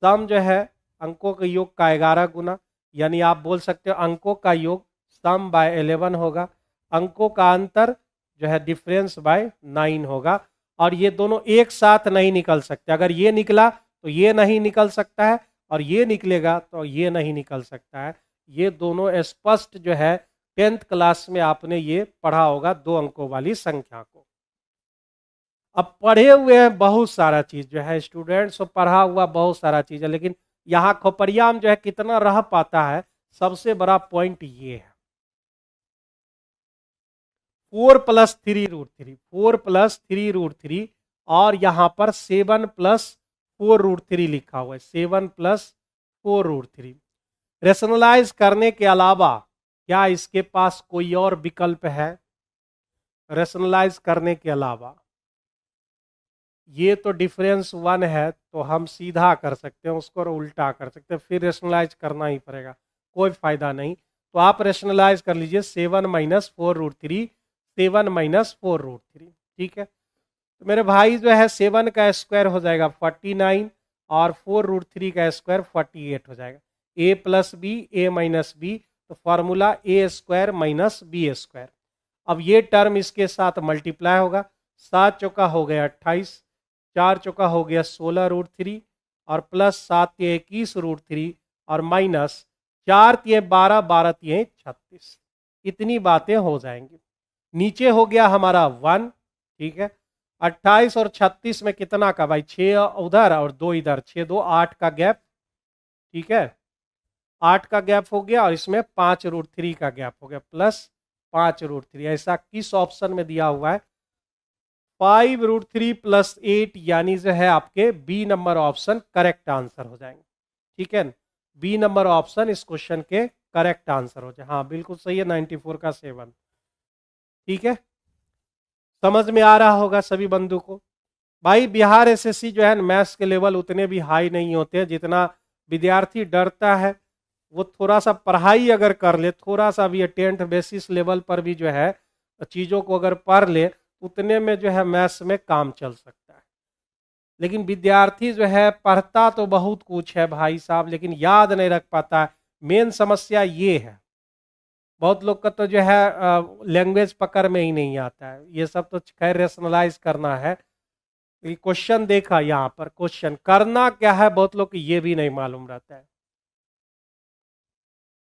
सम जो है अंकों के योग का 11 गुना, यानी आप बोल सकते हो अंकों का योग सम बाय 11 होगा, अंकों का अंतर जो है डिफरेंस बाय 9 होगा। और ये दोनों एक साथ नहीं निकल सकते, अगर ये निकला तो ये नहीं निकल सकता है, और ये निकलेगा तो ये नहीं निकल सकता है। ये दोनों स्पष्ट जो है 10th क्लास में आपने ये पढ़ा होगा दो अंकों वाली संख्या को। अब पढ़े हुए हैं बहुत सारा चीज जो है स्टूडेंट्स, तो पढ़ा हुआ बहुत सारा चीज है, लेकिन यहाँ खोपड़िया में जो है कितना रह पाता है, सबसे बड़ा पॉइंट ये है 4 + 3√3, 4 + 3√3, और यहाँ पर 7 + 4√3 लिखा हुआ है, 7 + 4√3। रेशनलाइज करने के अलावा क्या इसके पास कोई और विकल्प है? रेशनलाइज करने के अलावा ये तो डिफरेंस 1 है, तो हम सीधा कर सकते हैं उसको और उल्टा कर सकते हैं, फिर रेशनलाइज करना ही पड़ेगा, कोई फायदा नहीं। तो आप रेशनलाइज कर लीजिए 7 - 4√3, 7 - 4√3, ठीक है। तो मेरे भाई जो है 7 का स्क्वायर हो जाएगा 49, और 4√3 का स्क्वायर 48 हो जाएगा। a + b, a - b, तो फॉर्मूला a² - b²। अब ये टर्म इसके साथ मल्टीप्लाई होगा, 7 चौका हो गया 28, 4 चौका हो गया 16√3, और प्लस 7 × 21√3, और माइनस 4 × 12, 12 × 36। इतनी बातें हो जाएंगी। नीचे हो गया हमारा 1, ठीक है। 28 और 36 में कितना का भाई, 6 उधर और 2 इधर, 6 2 8 का गैप, ठीक है, 8 का गैप हो गया, और इसमें 5√3 का गैप हो गया, प्लस 5√3। ऐसा किस ऑप्शन में दिया हुआ है? 5√3 + 8, यानी जो है आपके B number option correct answer हो जाएंगे, ठीक है। बी नंबर ऑप्शन इस क्वेश्चन के करेक्ट आंसर हो जाए। हाँ बिल्कुल सही है, 94 का 7, ठीक है। समझ में आ रहा होगा सभी बंधु को। भाई बिहार एसएससी जो है मैथ्स के लेवल उतने भी हाई नहीं होते हैं, जितना विद्यार्थी डरता है वो थोड़ा सा पढ़ाई अगर कर ले, थोड़ा सा भी अटेंट बेसिस लेवल पर भी जो है चीज़ों को अगर पढ़ ले, उतने में जो है मैथ्स में काम चल सकता है। लेकिन विद्यार्थी जो है पढ़ता तो बहुत कुछ है भाई साहब, लेकिन याद नहीं रख पाता। मेन समस्या ये है, बहुत लोग का तो जो है लैंग्वेज पकड़ में ही नहीं आता है। ये सब तो खैर रेशनलाइज करना है। क्वेश्चन देखा, यहाँ पर क्वेश्चन करना क्या है बहुत लोग को ये भी नहीं मालूम रहता है।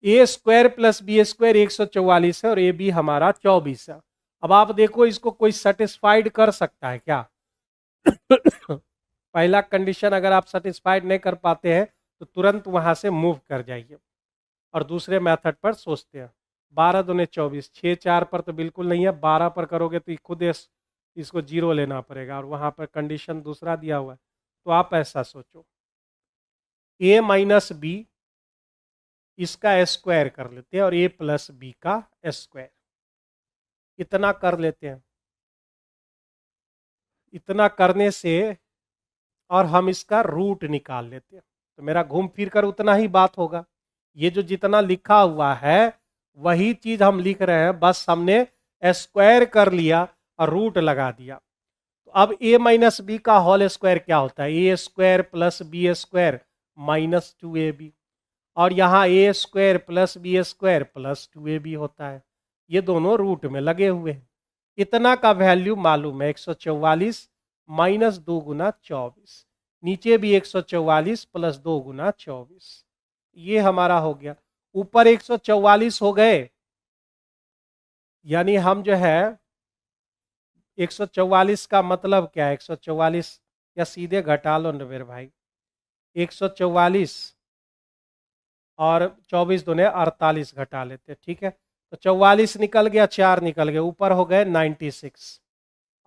a² + b² 144 है, और ए बी हमारा 24 है। अब आप देखो इसको कोई सेटिस्फाइड कर सकता है क्या? पहला कंडीशन अगर आप सेटिस्फाइड नहीं कर पाते हैं तो तुरंत वहां से मूव कर जाइए और दूसरे मेथड पर सोचते हैं। 12 दूने 24, 6 4 पर तो बिल्कुल नहीं है, 12 पर करोगे तो खुद इसको 0 लेना पड़ेगा, और वहां पर कंडीशन दूसरा दिया हुआ है। तो आप ऐसा सोचो a - b इसका स्क्वायर कर लेते हैं, और a + b का स्क्वायर, इतना कर लेते हैं। इतना करने से और हम इसका रूट निकाल लेते हैं, तो मेरा घूम फिर कर उतना ही बात होगा। ये जो जितना लिखा हुआ है वही चीज हम लिख रहे हैं, बस हमने स्क्वायर कर लिया और रूट लगा दिया। तो अब a माइनस बी का होल स्क्वायर क्या होता है? A square plus B square minus 2ab, और यहाँ A square plus B square plus 2ab होता है। ये दोनों रूट में लगे हुए हैं। इतना का वैल्यू मालूम है, 144 माइनस 2 गुना 24, नीचे भी 144 प्लस 2 गुना 24, ये हमारा हो गया। ऊपर 144 हो गए, यानी हम जो है 144 का मतलब क्या है? 144 या सीधे घटा लो न मेरे भाई, 144 और 24 दूने 48 घटा लेते, ठीक है। तो 44 निकल गया, 4 निकल गए, ऊपर हो गए 96,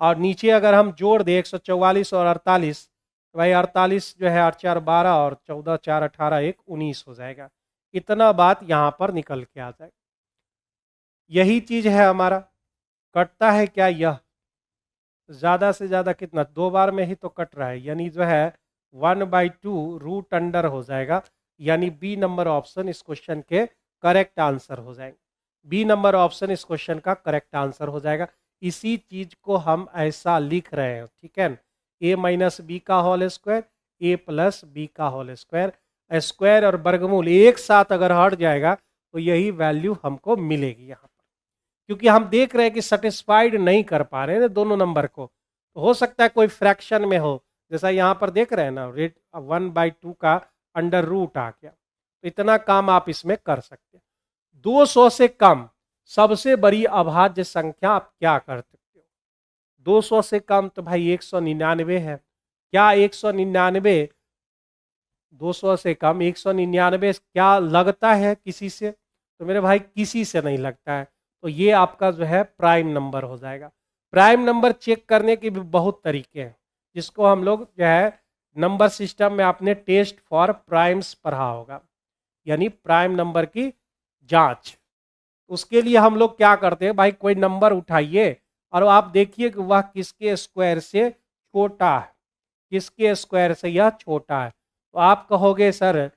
और नीचे अगर हम जोड़ दे 144 और 48, तो भाई 48 जो है 8 4 12 और 14 4 18 1 19 हो जाएगा। इतना बात यहाँ पर निकल के आ जाएगा। यही चीज है हमारा। कटता है क्या? यह ज्यादा से ज्यादा कितना? 2 बार में ही तो कट रहा है, यानी जो है 1/2 रूट अंडर हो जाएगा, यानी बी नंबर ऑप्शन इस क्वेश्चन के करेक्ट आंसर हो जाएंगे। बी नंबर ऑप्शन इस क्वेश्चन का करेक्ट आंसर हो जाएगा। इसी चीज को हम ऐसा लिख रहे हैं, ठीक है। ए माइनस बी का होल स्क्वायर, ए प्लस बी का होल स्क्वायर, स्क्वायर और वर्गमूल एक साथ अगर हट जाएगा तो यही वैल्यू हमको मिलेगी यहाँ पर। क्योंकि हम देख रहे हैं कि सेटिस्फाइड नहीं कर पा रहे हैं दोनों नंबर को, तो हो सकता है कोई फ्रैक्शन में हो, जैसा यहाँ पर देख रहे हैं ना, रेट 1/2 का अंडर रूट आ गया। तो इतना काम आप इसमें कर सकते हैं। 200 से कम सबसे बड़ी अभाज्य संख्या आप क्या कर सकते हो? 200 से कम तो भाई 199 है। क्या 199, 200 से कम 199 क्या लगता है किसी से? तो मेरे भाई किसी से नहीं लगता है। तो ये आपका जो है प्राइम नंबर हो जाएगा। प्राइम नंबर चेक करने के भी बहुत तरीके हैं, जिसको हम लोग जो है नंबर सिस्टम में आपने टेस्ट फॉर प्राइम्स पढ़ा होगा, यानी प्राइम नंबर की जांच। उसके लिए हम लोग क्या करते हैं भाई, कोई नंबर उठाइए और आप देखिए कि वह किसके स्क्वायर से छोटा है, किसके स्क्वायर से यह छोटा है। तो आप कहोगे सर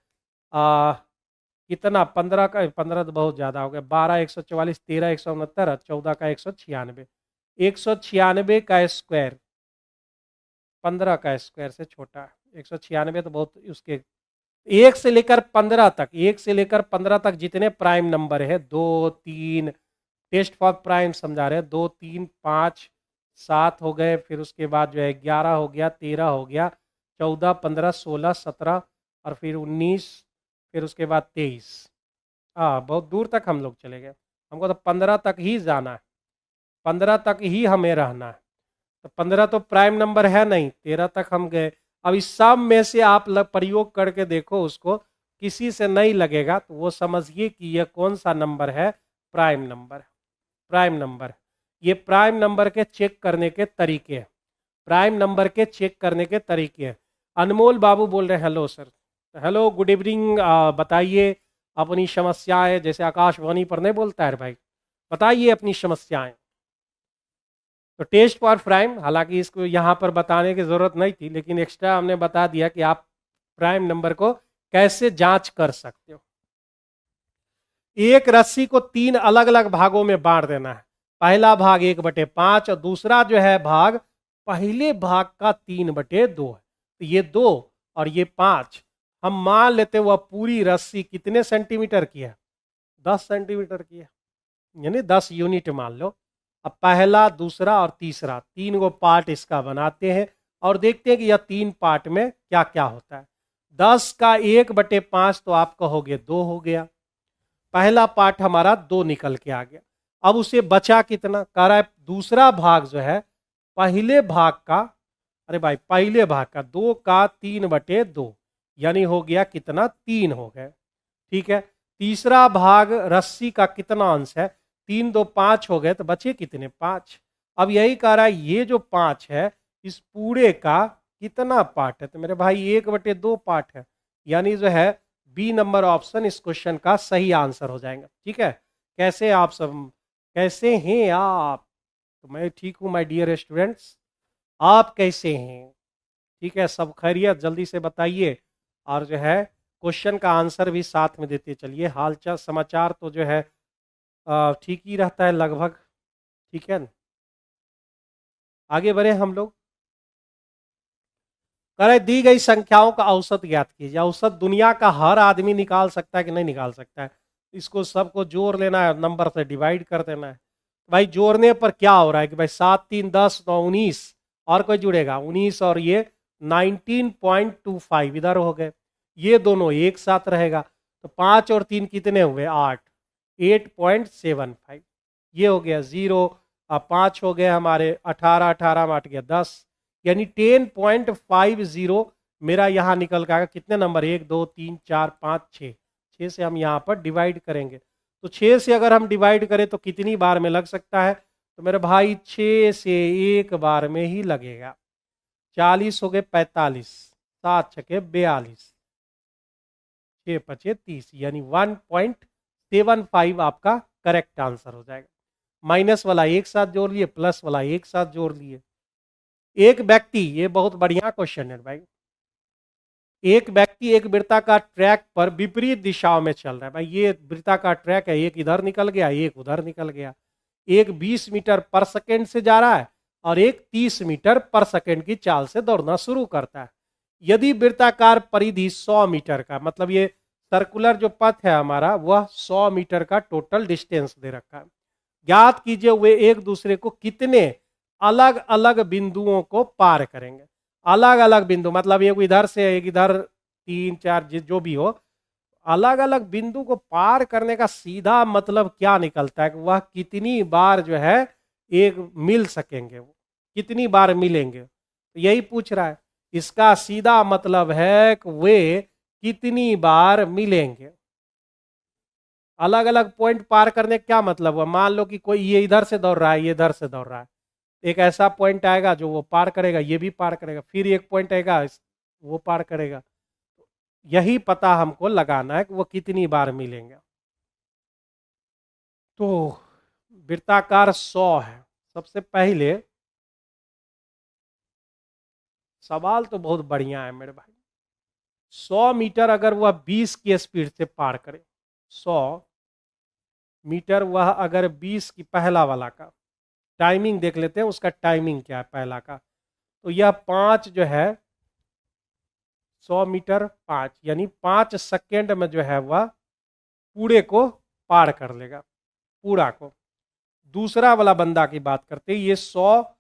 कितना? 15 का, 15 तो बहुत ज़्यादा हो गया, 12 144, 13 169, 14 का 196, 196 का स्क्वायर 15 का स्क्वायर से छोटा है। 196 तो बहुत, उसके 1 से लेकर 15 तक, 1 से लेकर 15 तक जितने प्राइम नंबर है, 2 3 टेस्ट फॉर प्राइम समझा रहे हैं, 2 3 5 7 हो गए, फिर उसके बाद जो है 11 हो गया, 13 हो गया, 14 15 16 17 और फिर 19, फिर उसके बाद 23। बहुत दूर तक हम लोग चले गए। हमको तो 15 तक ही जाना है, 15 तक ही हमें रहना है। तो 15 तो प्राइम नंबर है नहीं, 13 तक हम गए। अब इस सब में से आप प्रयोग करके देखो, उसको किसी से नहीं लगेगा तो वो समझिए कि यह कौन सा नंबर है? Prime number. प्राइम नंबर, ये प्राइम नंबर के चेक करने के तरीके हैं, प्राइम नंबर के चेक करने के तरीके हैं। अनमोल बाबू बोल रहे हैं hello sir. Hello, good evening. बताइए अपनी समस्याएं, जैसे आकाशवाणी पर नहीं बोलता है भाई, बताइए अपनी समस्याएं। तो टेस्ट फॉर प्राइम, हालांकि इसको यहाँ पर बताने की जरूरत नहीं थी, लेकिन एक्स्ट्रा हमने बता दिया कि आप प्राइम नंबर को कैसे जांच कर सकते हो। एक रस्सी को 3 अलग अलग भागों में बांट देना है। पहला भाग 1/5 और दूसरा जो है भाग पहले भाग का 3/2 है। तो ये 2 और ये 5, हम मान लेते वह पूरी रस्सी कितने सेंटीमीटर की है? 10 सेंटीमीटर की है, यानी 10 यूनिट मान लो। अब पहला, दूसरा और तीसरा 3 गो पार्ट इसका बनाते हैं और देखते हैं कि यह 3 पार्ट में क्या क्या होता है। 10 का 1/5 तो आप कहोगे 2 हो गया। पहला पार्ट हमारा 2 निकल के आ गया। अब उसे बचा कितना? कह रहा है दूसरा भाग जो है पहले भाग का, अरे भाई पहले भाग का 2 का 3/2, यानी हो गया कितना? 3 हो गए, ठीक है। तीसरा भाग रस्सी का कितना अंश है? 3 2 5 हो गए, तो बचे कितने? 5। अब यही कह रहा है ये जो 5 है इस पूरे का कितना पार्ट है? तो मेरे भाई 1/2 पार्ट है, यानी जो है बी नंबर ऑप्शन इस क्वेश्चन का सही आंसर हो जाएगा। ठीक है। कैसे आप सब, कैसे हैं आप? तो मैं ठीक हूँ माय डियर स्टूडेंट्स, आप कैसे हैं? ठीक है, सब खैरियत? जल्दी से बताइए। और जो है क्वेश्चन का आंसर भी साथ में देते चलिए। हालचाल समाचार तो जो है ठीक ही रहता है लगभग, ठीक है ना। आगे बढ़े हम लोग। कह रहे दी गई संख्याओं का औसत ज्ञात कीजिए। औसत दुनिया का हर आदमी निकाल सकता है कि नहीं निकाल सकता है? इसको सबको जोड़ लेना है, नंबर से डिवाइड कर देना है। भाई जोड़ने पर क्या हो रहा है कि भाई 7 3 10 9 19, और कोई जुड़ेगा 19, और ये 19.25 इधर हो गए, ये दोनों एक साथ रहेगा। तो 5 और 3 कितने हुए? 8, 8.75, ये हो गया 0। अब 5 हो गए हमारे 18, 18 में 8 गया 10, यानी 10.50 मेरा यहाँ निकल गया। कितने नंबर? 1 2 3 4 5 6, 6 से हम यहाँ पर डिवाइड करेंगे। तो 6 से अगर हम डिवाइड करें तो कितनी बार में लग सकता है? तो मेरे भाई 6 से एक बार में ही लगेगा। 40 हो गए 45, 7 छके 42, 6 पचे 30, यानी 1.75 आपका करेक्ट आंसर हो जाएगा। माइनस वाला एक साथ जोड़ लिए, प्लस वाला एक साथ जोड़ लिए। एक व्यक्ति, ये बहुत बढ़िया क्वेश्चन है भाई, एक व्यक्ति एक वृत्ताकार ट्रैक पर विपरीत दिशाओं में चल रहा है। भाई ये वृत्ताकार ट्रैक है, एक इधर निकल गया, एक उधर निकल गया। एक 20 मीटर पर सेकेंड से जा रहा है और एक 30 मीटर पर सेकेंड की चाल से दौड़ना शुरू करता है। यदि वृत्ताकार परिधि 100 मीटर का, मतलब ये सर्कुलर जो पथ है हमारा, वह 100 मीटर का टोटल डिस्टेंस दे रखा है। ज्ञात कीजिए वे एक दूसरे को कितने अलग अलग बिंदुओं को पार करेंगे। अलग अलग बिंदु मतलब एक इधर से एक इधर, 3 4 जो भी हो, अलग अलग बिंदु को पार करने का सीधा मतलब क्या निकलता है कि वह कितनी बार जो है एक मिल सकेंगे, वो कितनी बार मिलेंगे, तो यही पूछ रहा है। इसका सीधा मतलब है कि वे कितनी बार मिलेंगे। अलग अलग पॉइंट पार करने का क्या मतलब हुआ? मान लो कि कोई ये इधर से दौड़ रहा है, ये इधर से दौड़ रहा है, एक ऐसा पॉइंट आएगा जो वो पार करेगा, ये भी पार करेगा, फिर एक पॉइंट आएगा वो पार करेगा। यही पता हमको लगाना है कि वो कितनी बार मिलेंगे। तो वृत्ताकार 100 है। सबसे पहले सवाल तो बहुत बढ़िया है मेरे भाई। 100 मीटर अगर वह 20 की स्पीड से पार करे, 100 मीटर वह अगर 20 की, पहला वाला का टाइमिंग देख लेते हैं, उसका टाइमिंग क्या है पहला का। तो यह 5 जो है 100 मीटर 5, यानी 5 सेकेंड में जो है वह पूरे को पार कर लेगा, पूरा को। दूसरा वाला बंदा की बात करते हैं, ये 100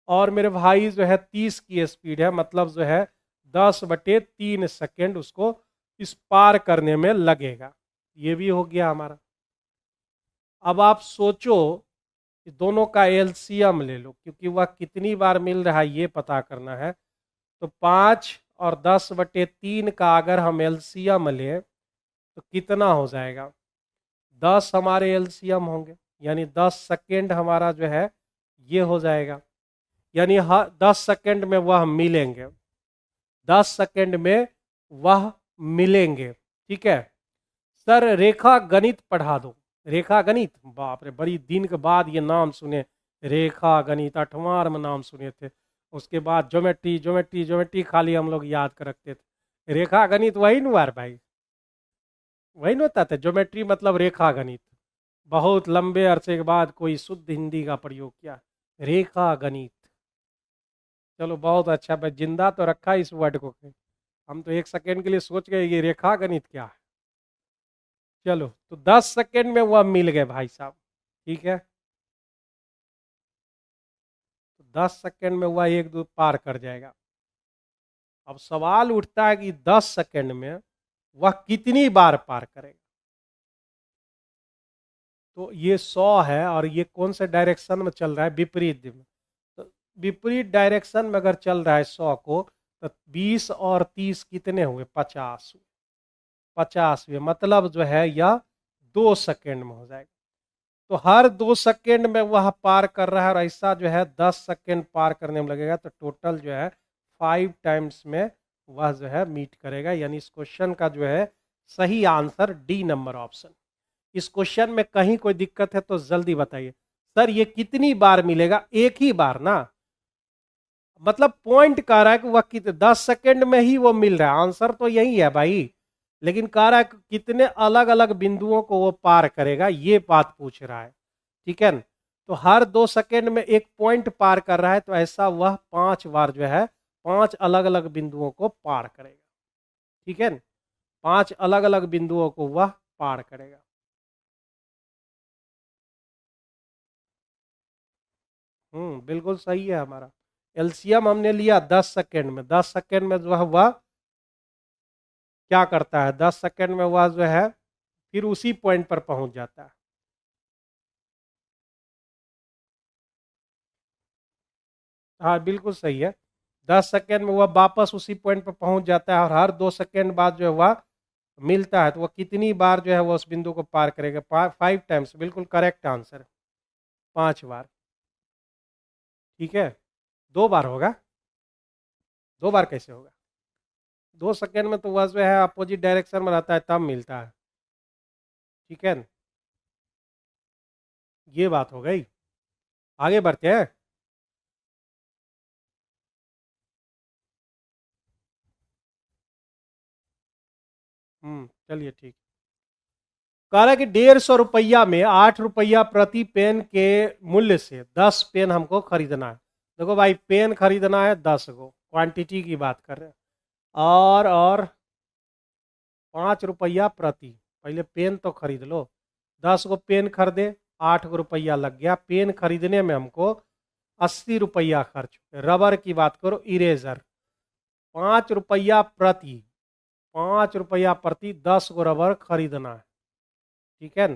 और मेरे भाई जो है 30 की स्पीड है, मतलब जो है 10/3 सेकेंड उसको इस पार करने में लगेगा। ये भी हो गया हमारा। अब आप सोचो कि दोनों का एलसीएम ले लो, क्योंकि वह कितनी बार मिल रहा है ये पता करना है। तो 5 और 10/3 का अगर हम एलसीएम लें तो कितना हो जाएगा? 10 हमारे एलसीएम होंगे, यानी 10 सेकेंड हमारा जो है ये हो जाएगा, यानी 10 सेकेंड में वह मिलेंगे, 10 सेकेंड में वह मिलेंगे। ठीक है सर, रेखा गणित पढ़ा दो। रेखा गणित, बाप रे, बड़ी दिन के बाद ये नाम सुने। रेखा गणित 8वां में नाम सुने थे। उसके बाद ज्योमेट्री ज्योमेट्री ज्योमेट्री खाली हम लोग याद कर रखते थे। रेखा गणित वही नुआर भाई, वही होता था ज्योमेट्री मतलब रेखा गणित। बहुत लंबे अरसे के बाद कोई शुद्ध हिंदी का प्रयोग किया, रेखा गणित। चलो बहुत अच्छा, मैं जिंदा तो रखा इस वर्ड को। हम तो एक सेकेंड के लिए सोच गए ये रेखा गणित क्या है। चलो, तो 10 सेकेंड में वह मिल गए भाई साहब। ठीक है, तो 10 सेकेंड में वह एक दो पार कर जाएगा। अब सवाल उठता है कि 10 सेकेंड में वह कितनी बार पार करेगा। तो ये 100 है और ये कौन से डायरेक्शन में चल रहा है? विपरीत में। तो विपरीत डायरेक्शन में अगर चल रहा है 100 को, तो 20 और 30 कितने हुए? 50 हुए। 50 हुए, मतलब जो है यह 2 सेकेंड में हो जाएगा। तो हर 2 सेकेंड में वह पार कर रहा है, और ऐसा जो है 10 सेकेंड पार करने में लगेगा। तो टोटल जो है 5 टाइम्स में वह जो है मीट करेगा। यानी इस क्वेश्चन का जो है सही आंसर डी नंबर ऑप्शन। इस क्वेश्चन में कहीं कोई दिक्कत है तो जल्दी बताइए। सर ये कितनी बार मिलेगा? एक ही बार ना, मतलब पॉइंट कह रहा है कि वह 10 सेकेंड में ही वो मिल रहा है। आंसर तो यही है भाई, लेकिन कह रहा है कि कितने अलग अलग बिंदुओं को वो पार करेगा, ये बात पूछ रहा है। ठीक है, तो हर 2 सेकेंड में एक पॉइंट पार कर रहा है, तो ऐसा वह 5 बार जो है 5 अलग अलग बिंदुओं को पार करेगा। ठीक है, 5 अलग अलग बिंदुओं को वह पार करेगा। बिल्कुल सही है हमारा। एलसीएम हमने लिया 10 सेकेंड में, 10 सेकेंड में जो है वह क्या करता है, 10 सेकेंड में वह जो है फिर उसी पॉइंट पर पहुंच जाता है। हाँ बिल्कुल सही है, 10 सेकेंड में वह वापस उसी पॉइंट पर पहुंच जाता है और हर 2 सेकेंड बाद जो है वह मिलता है, तो वह कितनी बार जो है वह उस बिंदु को पार करेगा, 5 टाइम्स, बिल्कुल करेक्ट आंसर, 5 बार। ठीक है, 2 बार होगा, 2 बार कैसे होगा, 2 सेकेंड में तो वह जो है अपोजिट डायरेक्शन में रहता है तब मिलता है। ठीक है, ये बात हो गई, आगे बढ़ते हैं। चलिए ठीक। कह रहा है कि 150 रुपया में 8 रुपया प्रति पेन के मूल्य से 10 पेन हमको खरीदना है। देखो भाई, पेन खरीदना है 10 गो, क्वांटिटी की बात कर रहे हैं, और 5 रुपया प्रति, पहले पेन तो खरीद लो, 10 गो पेन खरीदे, 8 गो रुपया लग गया। पेन खरीदने में हमको 80 रुपया खर्च। रबर की बात करो, इरेजर 5 रुपया प्रति, 5 रुपया प्रति 10 गो रबर खरीदना है। ठीक है,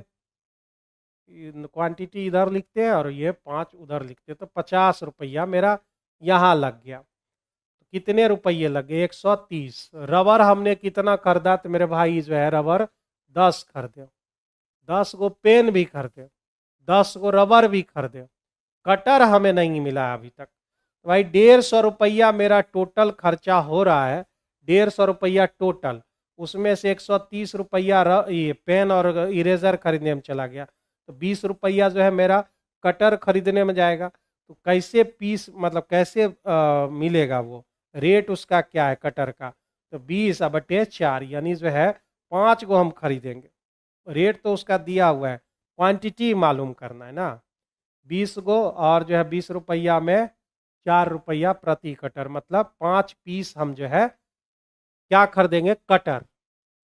क्वांटिटी इधर लिखते हैं और ये 5 उधर लिखते हैं, तो 50 रुपया मेरा यहाँ लग गया। तो कितने रुपये लगे, 130। रबर हमने कितना खरीदा, तो मेरे भाई जो है रबर 10 खरीदे, 10 गो पेन भी खरीदे, 10 गो रबर भी खरीदे, कटर हमें नहीं मिला अभी तक। तो भाई 150 रुपया मेरा टोटल खर्चा हो रहा है, 150 रुपया टोटल, उसमें से 130 रुपया ये पेन और इरेजर खरीदने में चला गया, तो 20 रुपया जो है मेरा कटर खरीदने में जाएगा। तो कैसे पीस, मतलब कैसे मिलेगा वो रेट, उसका क्या है कटर का, तो 20/4, यानी जो है 5 गो हम खरीदेंगे। रेट तो उसका दिया हुआ है, क्वांटिटी मालूम करना है ना। 20 गो और जो है 20 रुपया में 4 रुपया प्रति कटर, मतलब 5 पीस हम जो है क्या खरीदेंगे, कटर।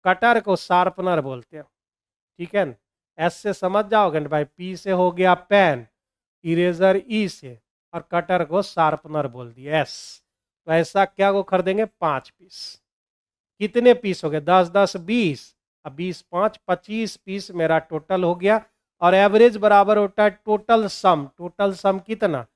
कटर को शार्पनर बोलते हैं। ठीक है, एस से समझ जाओगे ना भाई, पी से हो गया पेन, इरेजर ई से, और कटर को शार्पनर बोल दिया एस। तो ऐसा क्या को खरीदेंगे, 5 पीस। कितने पीस हो गए, 10 10 20, अब 20 5 25 पीस मेरा टोटल हो गया। और एवरेज बराबर होता है टोटल सम, टोटल सम कितना,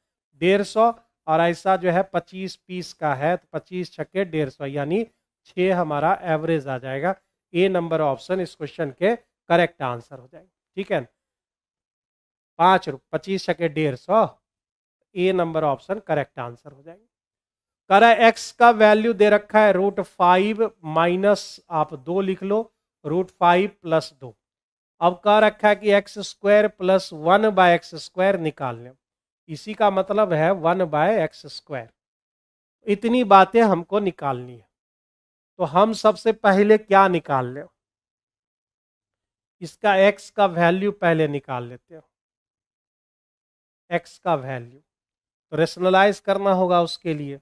150, और ऐसा जो है 25 पीस का है, तो 25 छक्के 150, यानी 6 हमारा एवरेज आ जाएगा। ए नंबर ऑप्शन इस क्वेश्चन के करेक्ट आंसर हो जाएगा। ठीक है, 25 छक्के 150, ए नंबर ऑप्शन करेक्ट आंसर हो जाएगा। कह रहा है एक्स का वैल्यू दे रखा है √5 माइनस, आप 2 लिख लो, √5 प्लस 2। अब कह रखा है कि x² प्लस 1/x² निकाल लें, इसी का मतलब है 1/x²। इतनी बातें हमको निकालनी है, तो हम सबसे पहले क्या निकाल लें, इसका x का वैल्यू पहले निकाल लेते हैं। x का वैल्यू तो रेशनलाइज करना होगा, उसके लिए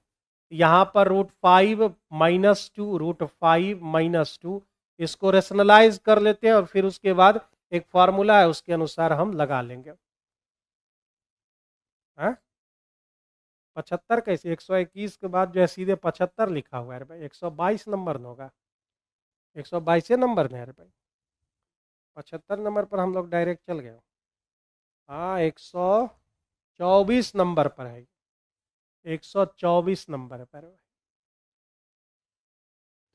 यहाँ पर √5 माइनस 2, √5 माइनस 2, इसको रेशनलाइज कर लेते हैं और फिर उसके बाद एक फार्मूला है उसके अनुसार हम लगा लेंगे। 75 कैसे, 121 के बाद जो है सीधे 75 लिखा हुआ है भाई, 122 नंबर न होगा, 122 नंबर नहीं है भाई, 75 नंबर पर हम लोग डायरेक्ट चल गए। हाँ 124 नंबर पर है, 124 नंबर पर,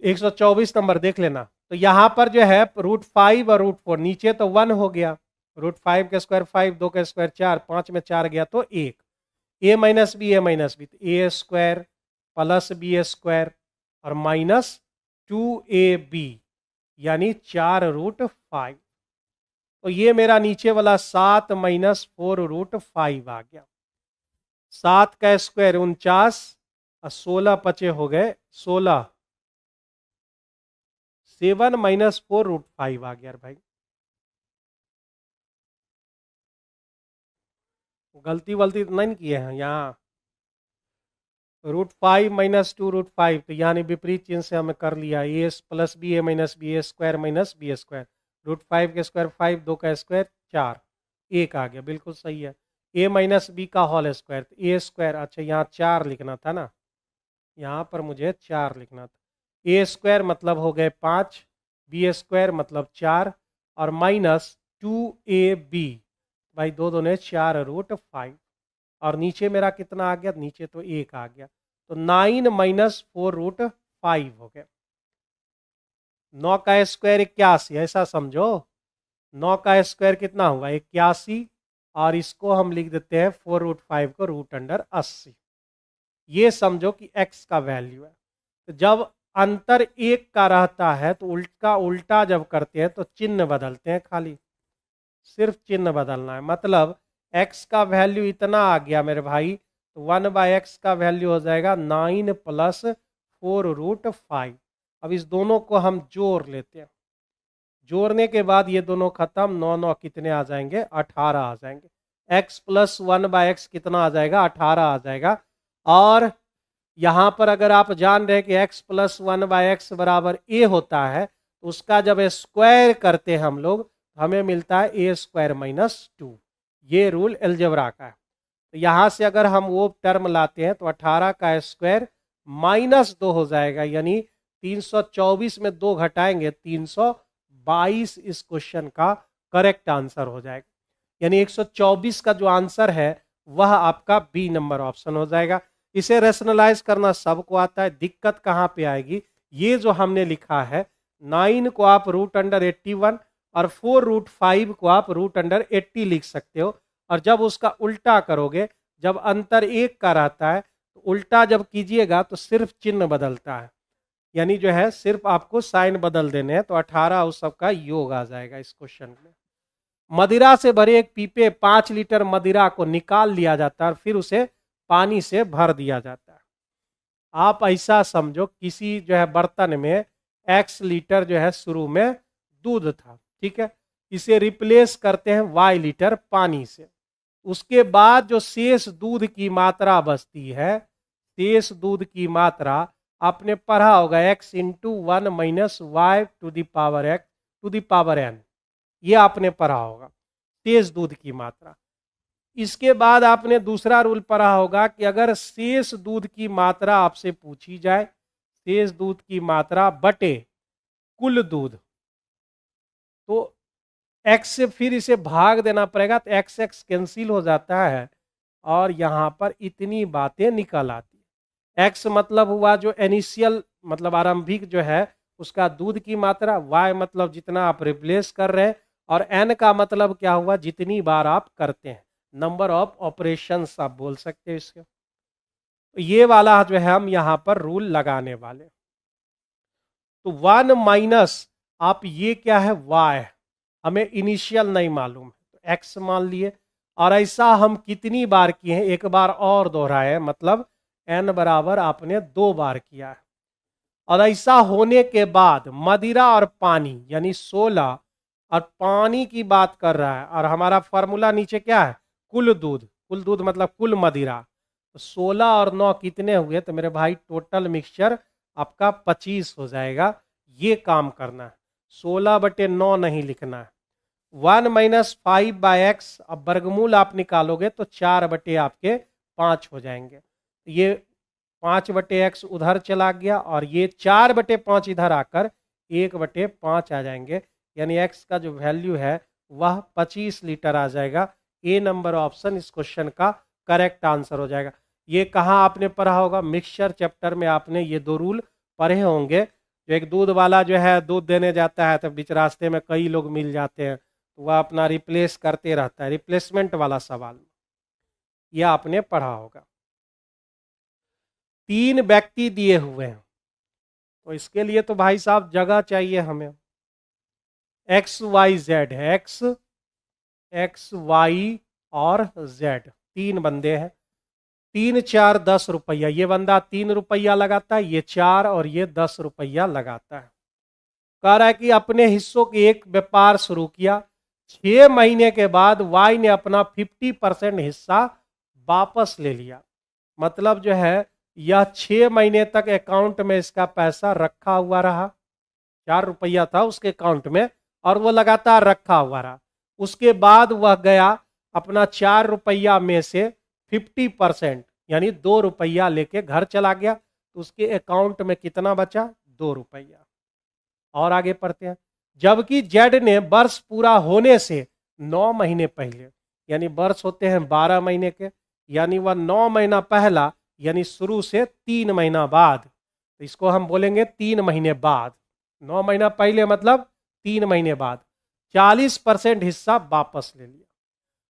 124 नंबर देख लेना। तो यहाँ पर जो है √5 और √4, नीचे तो 1 हो गया, √5 का स्क्वायर 5, 2 का स्क्वायर 4, 5 में 4 गया तो 1, a माइनस बी, तो a² प्लस b² और माइनस 2ab, यानी 4√5। तो ये मेरा नीचे वाला 7 माइनस 4√5 आ गया। 7 का स्क्वायर 49 और 16 बचे हो गए 16, 7 माइनस 4√5 आ गया भाई। गलती वलती तो नहीं किए हैं यहाँ, √5 माइनस 2√5, तो यानी विपरीत चिन्ह से हमें कर लिया, ए प्लस बी ए माइनस बी ए स्क्वायर माइनस बी स्क्वायर, √5 का स्क्वायर 5, 2 का स्क्वायर 4, एक आ गया, बिल्कुल सही है। ए माइनस बी का होल स्क्वायर, तो ए स्क्वायर, अच्छा यहाँ 4 लिखना था ना, यहाँ पर मुझे 4 लिखना था। ए स्क्वायर मतलब हो गए 5, बी स्क्वायर मतलब 4 और माइनस 2ab, भाई दो दूने 4√5, और नीचे मेरा कितना आ गया, नीचे तो 1 आ गया, तो 9 माइनस 4√5 हो गया। 9 का स्क्वायर 81, ऐसा समझो, 9 का स्क्वायर कितना हुआ 81, और इसको हम लिख देते हैं 4√5 को √80। ये समझो कि x का वैल्यू है। तो जब अंतर 1 का रहता है तो उल्टा जब करते हैं तो चिन्ह बदलते हैं, खाली सिर्फ चिन्ह बदलना है। मतलब x का वैल्यू इतना आ गया मेरे भाई, तो 1/x का वैल्यू हो जाएगा 9 प्लस 4√5। अब इस दोनों को हम जोड़ लेते हैं, जोड़ने के बाद ये दोनों खत्म, 9 9 कितने आ जाएंगे, 18 आ जाएंगे। x प्लस 1/x कितना आ जाएगा, 18 आ जाएगा। और यहाँ पर अगर आप जान रहे हैं कि x प्लस 1/x बराबर a होता है, तो उसका जब स्क्वायर करते हैं हम लोग, हमें मिलता है a स्क्वायर माइनस 2। ये रूल अलजेब्रा का है। तो यहाँ से अगर हम वो टर्म लाते हैं तो 18 का स्क्वायर माइनस 2 हो जाएगा, यानी 324 में 2 घटाएंगे 322 इस क्वेश्चन का करेक्ट आंसर हो जाएगा। यानी 124 का जो आंसर है वह आपका बी नंबर ऑप्शन हो जाएगा। इसे रेशनलाइज करना सबको आता है, दिक्कत कहाँ पे आएगी, ये जो हमने लिखा है 9 को आप √81 और 4√5 को आप √80 लिख सकते हो। और जब उसका उल्टा करोगे, जब अंतर 1 का रहता है तो उल्टा जब कीजिएगा तो सिर्फ चिन्ह बदलता है, यानी जो है सिर्फ आपको साइन बदल देने हैं, तो 18 उस सब का योग आ जाएगा इस क्वेश्चन में। मदिरा से भरे एक पीपे 5 लीटर मदिरा को निकाल लिया जाता है और फिर उसे पानी से भर दिया जाता है। आप ऐसा समझो किसी जो है बर्तन में x लीटर जो है शुरू में दूध था, ठीक है, इसे रिप्लेस करते हैं y लीटर पानी से। उसके बाद जो शेष दूध की मात्रा बचती है, शेष दूध की मात्रा आपने पढ़ा होगा x into 1 minus y to the power x to the power n, ये आपने पढ़ा होगा, शेष दूध की मात्रा। इसके बाद आपने दूसरा रूल पढ़ा होगा कि अगर शेष दूध की मात्रा आपसे पूछी जाए, शेष दूध की मात्रा बटे कुल दूध, तो x से फिर इसे भाग देना पड़ेगा, तो x x कैंसिल हो जाता है और यहाँ पर इतनी बातें निकल आती है। x मतलब हुआ जो इनिशियल मतलब आरंभिक जो है उसका दूध की मात्रा, y मतलब जितना आप रिप्लेस कर रहे हैं, और n का मतलब क्या हुआ, जितनी बार आप करते हैं, नंबर ऑफ ऑपरेशंस आप बोल सकते हो इसके। ये वाला जो है हम यहाँ पर रूल लगाने वाले। तो 1 माइनस आप ये क्या है y, हमें इनिशियल नहीं मालूम है तो x मान लिए, और ऐसा हम कितनी बार किए हैं, एक बार और दोहराए, मतलब n बराबर आपने 2 बार किया है। और ऐसा होने के बाद मदिरा और पानी यानी 16, और पानी की बात कर रहा है, और हमारा फॉर्मूला नीचे क्या है, कुल दूध, कुल दूध मतलब कुल मदिरा, तो 16 और 9 कितने हुए, तो मेरे भाई टोटल मिक्सचर आपका 25 हो जाएगा। ये काम करना है, 16/9 नहीं लिखना है। 1 माइनस 5/x, अब वर्गमूल आप निकालोगे तो 4 आपके 5 हो जाएंगे। ये 5/x उधर चला गया और ये 4/5 इधर आकर 1/5 आ जाएंगे, यानी x का जो वैल्यू है वह 25 लीटर आ जाएगा। ए नंबर ऑप्शन इस क्वेश्चन का करेक्ट आंसर हो जाएगा। ये कहाँ आपने पढ़ा होगा, मिक्सचर चैप्टर में आपने ये 2 रूल पढ़े होंगे। जो एक दूध वाला जो है दूध देने जाता है तो बीच रास्ते में कई लोग मिल जाते हैं, तो वह अपना रिप्लेस करते रहता है, रिप्लेसमेंट वाला सवाल यह आपने पढ़ा होगा। 3 व्यक्ति दिए हुए हैं, तो इसके लिए तो भाई साहब जगह चाहिए हमें। एक्स वाई जेड है, एक्स वाई और जेड, 3 बंदे हैं। 3 4 10 रुपया, ये बंदा 3 रुपया लगाता है, ये 4 और ये 10 रुपया लगाता है। कह रहा है कि अपने हिस्सों के एक व्यापार शुरू किया, 6 महीने के बाद वाई ने अपना 50% हिस्सा वापस ले लिया। मतलब जो है यह 6 महीने तक अकाउंट में इसका पैसा रखा हुआ रहा। 4 रुपया था उसके अकाउंट में और वो लगातार रखा हुआ रहा। उसके बाद वह गया अपना 4 रुपया में से 50% यानी 2 रुपया लेके घर चला गया, तो उसके अकाउंट में कितना बचा? 2 रुपया। और आगे पढ़ते हैं। जबकि जेड ने वर्ष पूरा होने से 9 महीने पहले, यानी वर्ष होते हैं 12 महीने के, यानी वह 9 महीना पहला यानी शुरू से 3 महीना बाद, तो इसको हम बोलेंगे 3 महीने बाद। 9 महीना पहले मतलब 3 महीने बाद 40% हिस्सा वापस ले लिया।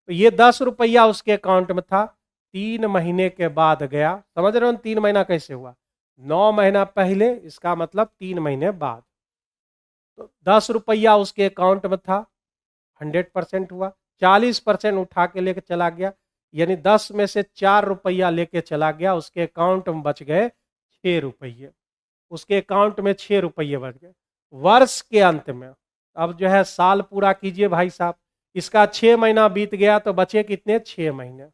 तो ये 10 रुपया उसके अकाउंट में था, 3 महीने के बाद गया। समझ रहे हो 3 महीना कैसे हुआ? 9 महीना पहले, इसका मतलब 3 महीने बाद। तो 10 रुपया उसके अकाउंट में था, 100% हुआ। 40% उठा के लेके चला गया, यानी 10 में से 4 रुपया लेके चला गया, उसके अकाउंट में बच गए 6 रुपये। उसके अकाउंट में 6 रुपये बच गए। वर्ष के अंत में अब जो है साल पूरा कीजिए भाई साहब। इसका 6 महीना बीत गया तो बचे कितने? 6 महीने।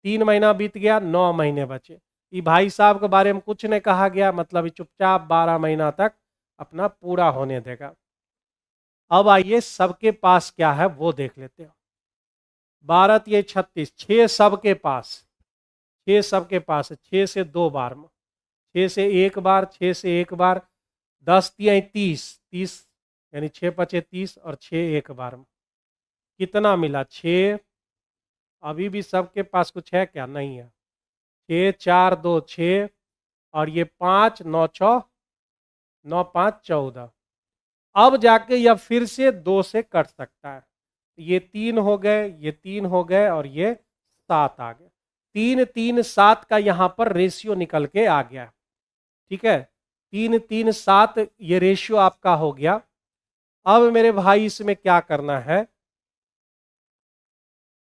3 महीना बीत गया, 9 महीने बचे। ये भाई साहब के बारे में कुछ नहीं कहा गया, मतलब चुपचाप 12 महीना तक अपना पूरा होने देगा। अब आइए सबके पास क्या है वो देख लेते हैं। 12 तिये 36, 6 सबके पास, 6 सबके पास है। 6 से 2 बार में, 6 से 1 बार, 6 से 1 बार, 10 तिये 30, 30 यानी 6 पचे 30 और 6 एक बार में कितना मिला? 6। अभी भी सबके पास कुछ है क्या? नहीं है। 6 4 2 6 और ये 5 9 6 9 5 14। अब जाके यह फिर से 2 से कट सकता है। ये 3 हो गए, ये 3 हो गए और ये 7 आ गए। 3 3 7 का यहाँ पर रेशियो निकल के आ गया। ठीक है, 3 3 7 ये रेशियो आपका हो गया। अब मेरे भाई इसमें क्या करना है?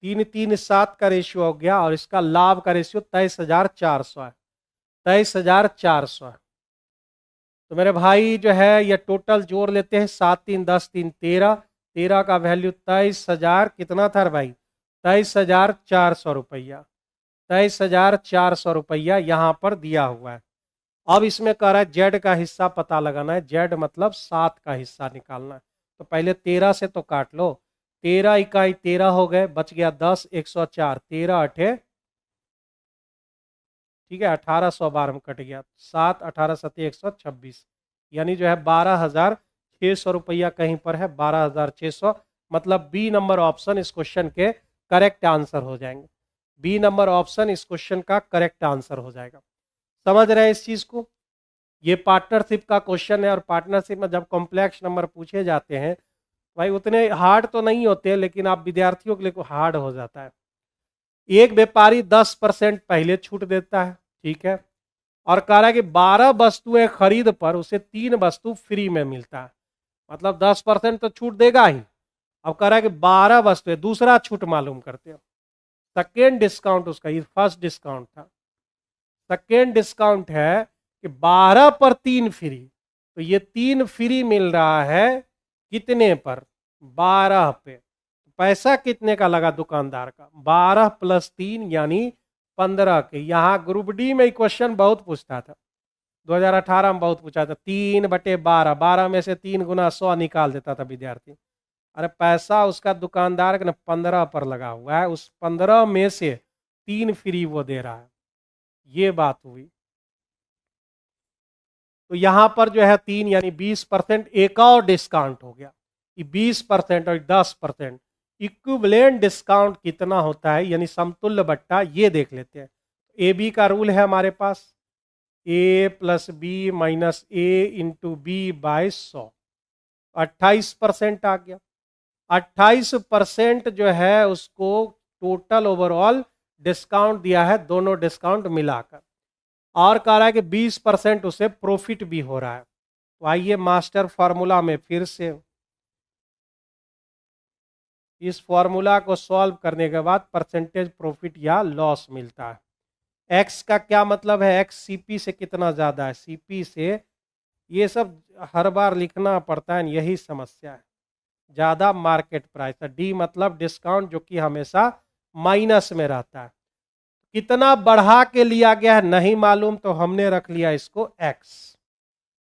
3 3 7 का रेशियो हो गया और इसका लाभ का रेशियो 23,400 है। 23,400 है। तो मेरे भाई जो है ये टोटल जोड़ लेते हैं। 7 3 10 3 13, 13 का वैल्यू 23,000 कितना था भाई? 23,400 रुपया। 23,400 रुपया यहाँ पर दिया हुआ है। अब इसमें कह रहा है जेड का हिस्सा पता लगाना है। जेड मतलब 7 का हिस्सा निकालना है। तो पहले 13 से तो काट लो। 13 इकाई 13 हो गए, बच गया 10, 104, 13 8, ठीक है 1800 बार में कट गया। 7 18 7 126, यानी जो है 12,600 रुपया कहीं पर है। 12,600 मतलब बी नंबर ऑप्शन इस क्वेश्चन के करेक्ट आंसर हो जाएंगे। बी नंबर ऑप्शन इस क्वेश्चन का करेक्ट आंसर हो जाएगा। समझ रहे हैं इस चीज को? ये पार्टनरशिप का क्वेश्चन है और पार्टनरशिप में जब कॉम्प्लेक्स नंबर पूछे जाते हैं भाई उतने हार्ड तो नहीं होते, लेकिन आप विद्यार्थियों के लिए हार्ड हो जाता है। एक व्यापारी 10% पहले छूट देता है, ठीक है, और कह रहा है कि 12 वस्तुएं खरीद पर उसे 3 वस्तु फ्री में मिलता है। मतलब 10% तो छूट देगा ही। अब कह रहा है कि 12 वस्तुएं, दूसरा छूट मालूम करते हो। सेकेंड डिस्काउंट उसका, ये फर्स्ट डिस्काउंट था। सेकेंड डिस्काउंट है कि 12 पर 3 फ्री, तो ये 3 फ्री मिल रहा है कितने पर? 12 पे। पैसा कितने का लगा दुकानदार का? 12 + 3 यानी 15 के। यहाँ ग्रुप डी में क्वेश्चन बहुत पूछता था, 2018 में बहुत पूछा था। 3/12, 12 में से 3 गुना 100 निकाल देता था विद्यार्थी। अरे पैसा उसका दुकानदार का 15 पर लगा हुआ है, उस 15 में से 3 फ्री वो दे रहा है। ये बात हुई। तो यहां पर जो है 3 यानी 20% एक और डिस्काउंट हो गया। 20% और 10% इक्विवेलेंट डिस्काउंट कितना होता है, यानी समतुल्य बट्टा, ये देख लेते हैं। ए बी का रूल है हमारे पास, A + B - A × B/100, 28% आ गया। 28% जो है उसको टोटल ओवरऑल डिस्काउंट दिया है, दोनों डिस्काउंट मिलाकर, और कह रहा है कि 20% उसे प्रॉफिट भी हो रहा है। तो आइए मास्टर फार्मूला में फिर से इस फॉर्मूला को सॉल्व करने के बाद परसेंटेज प्रॉफिट या लॉस मिलता है। एक्स का क्या मतलब है? एक्स सीपी से कितना ज़्यादा है? सीपी से। ये सब हर बार लिखना पड़ता है, यही समस्या है। ज़्यादा मार्केट प्राइस है। डी मतलब डिस्काउंट, जो कि हमेशा माइनस में रहता है। कितना बढ़ा के लिया गया है नहीं मालूम, तो हमने रख लिया इसको x।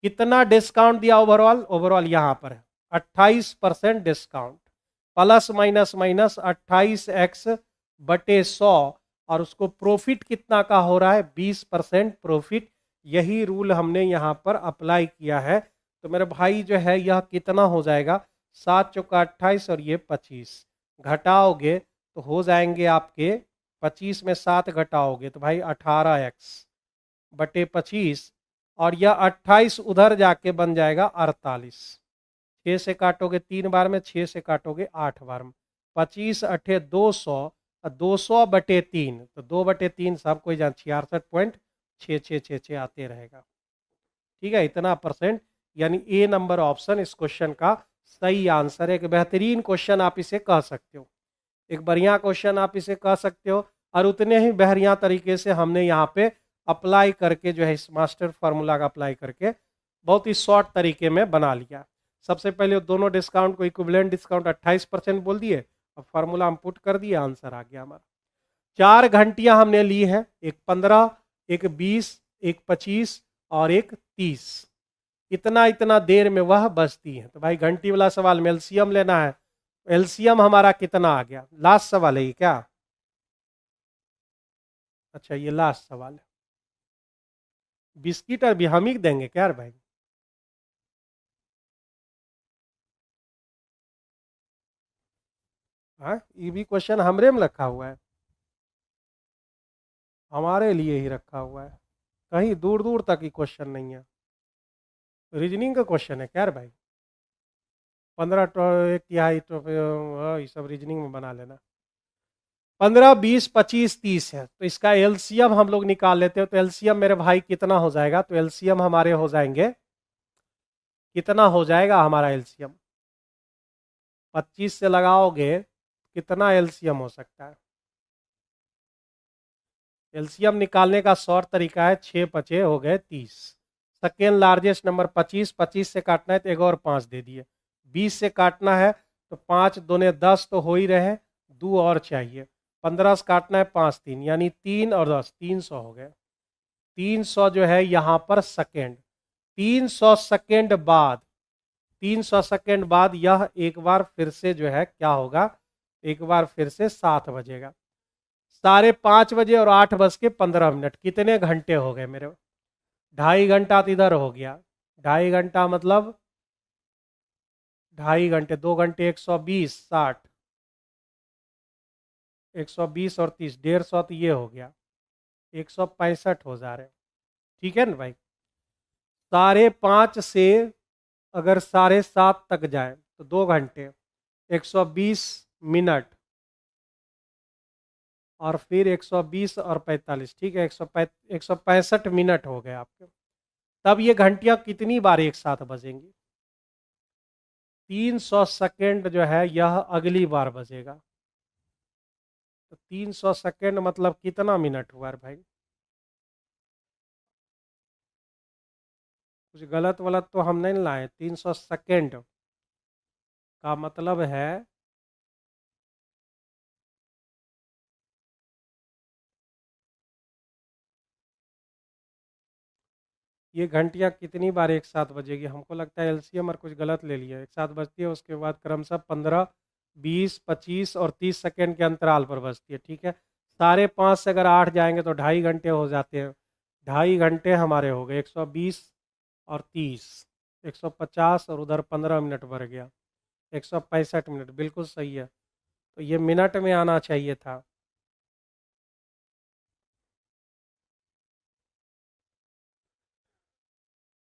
कितना डिस्काउंट दिया ओवरऑल, ओवरऑल यहां पर है 28% discount, plus minus minus 28x बटे 100, और उसको प्रॉफिट कितना का हो रहा है 20% प्रॉफिट। यही रूल हमने यहां पर अप्लाई किया है। तो मेरे भाई जो है यह कितना हो जाएगा, 7 चौका 28 और ये 25, घटाओगे तो हो जाएंगे आपके 25 में 7 घटाओगे तो भाई 18x बटे 25, और यह 28 उधर जाके बन जाएगा 48। 6 से काटोगे 3 बार में, 6 से काटोगे 8 बार में, 25 अठे 200, 200 बटे 3, तो 2 बटे 3 सब कोई जान 66.6666 आते रहेगा। ठीक है, इतना परसेंट, यानी ए नंबर ऑप्शन इस क्वेश्चन का सही आंसर है। एक बेहतरीन क्वेश्चन आप इसे कह सकते हो, एक बढ़िया क्वेश्चन आप इसे कह सकते हो, और उतने ही बढ़िया तरीके से हमने यहाँ पे अप्लाई करके जो है इस मास्टर फार्मूला का अप्लाई करके बहुत ही शॉर्ट तरीके में बना लिया। सबसे पहले दोनों डिस्काउंट को इक्विवेलेंट डिस्काउंट 28% बोल दिए, अब फार्मूला हम पुट कर दिए, आंसर आ गया हमारा। 4 घंटियां हमने ली है, एक 15, एक 20, एक 25 और एक 30। इतना इतना देर में वह बजती है। तो भाई घंटी वाला सवाल में एलसीएम लेना है, एलसीएम हमारा कितना आ गया, लास्ट सवाल है ये क्या, अच्छा ये लास्ट सवाल है। बिस्किट अभी हम ही देंगे क्या यार भाई, हाँ ये भी क्वेश्चन हमरे में रखा हुआ है, हमारे लिए ही रखा हुआ है, कहीं दूर दूर तक ही क्वेश्चन नहीं है, रीजनिंग का क्वेश्चन है क्या यार भाई। 15 एक तिहाई तो ये सब रीजनिंग में बना लेना। 15, 20, 25, 30 है, तो इसका एलसीएम हम लोग निकाल लेते हो। तो एलसीएम मेरे भाई कितना हो जाएगा, तो एलसीएम हमारे हो जाएंगे, कितना हो जाएगा हमारा एलसीएम, 25 से लगाओगे कितना एलसीएम हो सकता है। एलसीएम निकालने का शॉर्ट तरीका है, 6 पचे हो गए 30, सेकेंड लार्जेस्ट नंबर 25, 25 से काटना है तो एक और 5 दे दिए, 20 से काटना है तो 5 दूने 10 तो हो ही रहे, 2 और चाहिए, 15 से काटना है 5 3, यानी 3 और 10 300 हो गए। 300 जो है यहाँ पर सेकेंड, 300 सेकेंड बाद, 300 सेकेंड बाद यह एक बार फिर से जो है क्या होगा, एक बार फिर से 7 बजेगा, 5:30 और 8:15, कितने घंटे हो गए मेरे, 2.5 घंटा तो इधर हो गया, 2.5 घंटा मतलब 2.5 घंटे, 2 घंटे 120, 60, 120 और 30, 150 तो ये हो गया, 165 हो जा रहे, ठीक है ना भाई। 5:30 से अगर 7:30 तक जाए तो 2 घंटे 120 मिनट, और फिर 120 और 45, ठीक है 165 मिनट हो गए आपके। तब ये घंटियां कितनी बार एक साथ बजेंगी, 300 सेकेंड जो है यह अगली बार बजेगा, तो 300 सेकेंड मतलब कितना मिनट हुआ भाई, कुछ गलत वलत तो हम नहीं लाए, 300 सेकेंड का मतलब है ये घंटियां कितनी बार एक साथ बजेगी, हमको लगता है एलसीएम और कुछ गलत ले लिया, एक साथ बजती है उसके बाद क्रमशः 15, 20, 25 और 30 सेकेंड के अंतराल पर बजती है, ठीक है। 5:30 से अगर 8 जाएंगे तो 2.5 घंटे हो जाते हैं, 2.5 घंटे हमारे हो गए, 120 और 30, 150 और उधर 15 मिनट बढ़ गया, 165 मिनट, बिल्कुल सही है। तो ये मिनट में आना चाहिए था।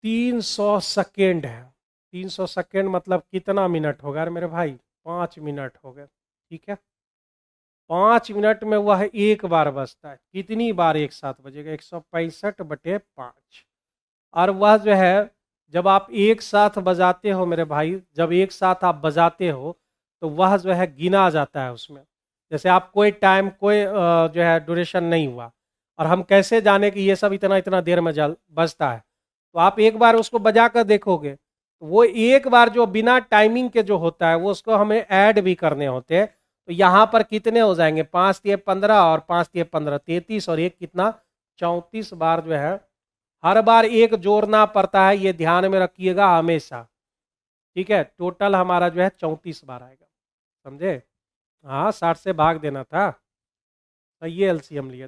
तीन सौ सेकेंड है, 300 सेकेंड मतलब कितना मिनट होगा यार मेरे भाई, 5 मिनट हो गए, ठीक है। 5 मिनट में वह एक बार बजता है, कितनी बार एक साथ बजेगा, 165/5, और वह जो है जब आप एक साथ बजाते हो मेरे भाई, जब एक साथ आप बजाते हो तो वह जो है गिना जाता है उसमें, जैसे आप कोई टाइम कोई जो है ड्यूरेशन नहीं हुआ, और हम कैसे जाने कि ये सब इतना इतना देर में बजता है, तो आप एक बार उसको बजा कर देखोगे, तो वो एक बार जो बिना टाइमिंग के जो होता है वो उसको हमें ऐड भी करने होते हैं, तो यहाँ पर कितने हो जाएंगे, 5 तिये 15 और 5 तिये 15 33 और एक कितना 34 बार जो है, हर बार एक जोड़ना पड़ता है, ये ध्यान में रखिएगा हमेशा। ठीक है, टोटल हमारा जो है 34 बार आएगा, समझे। हाँ 60 से भाग देना था, तो ये एलसीएम लिए थे।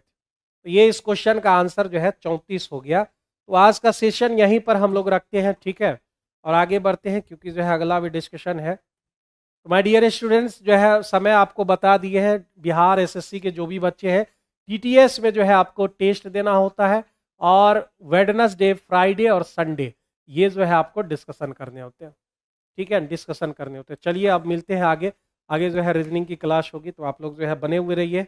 तो ये इस क्वेश्चन का आंसर जो है 34 हो गया। तो आज का सेशन यहीं पर हम लोग रखते हैं, ठीक है, और आगे बढ़ते हैं क्योंकि जो है अगला भी डिस्कशन है। तो माय डियर स्टूडेंट्स, जो है समय आपको बता दिए हैं, बिहार एसएससी के जो भी बच्चे हैं, टीटीएस में जो है आपको टेस्ट देना होता है, और वेडनेसडे, फ्राइडे और संडे ये जो है आपको डिस्कशन करने होते हैं, ठीक है, डिस्कशन करने होते हैं। चलिए अब मिलते हैं आगे। आगे जो है रीजनिंग की क्लास होगी, तो आप लोग जो है बने हुए रहिए।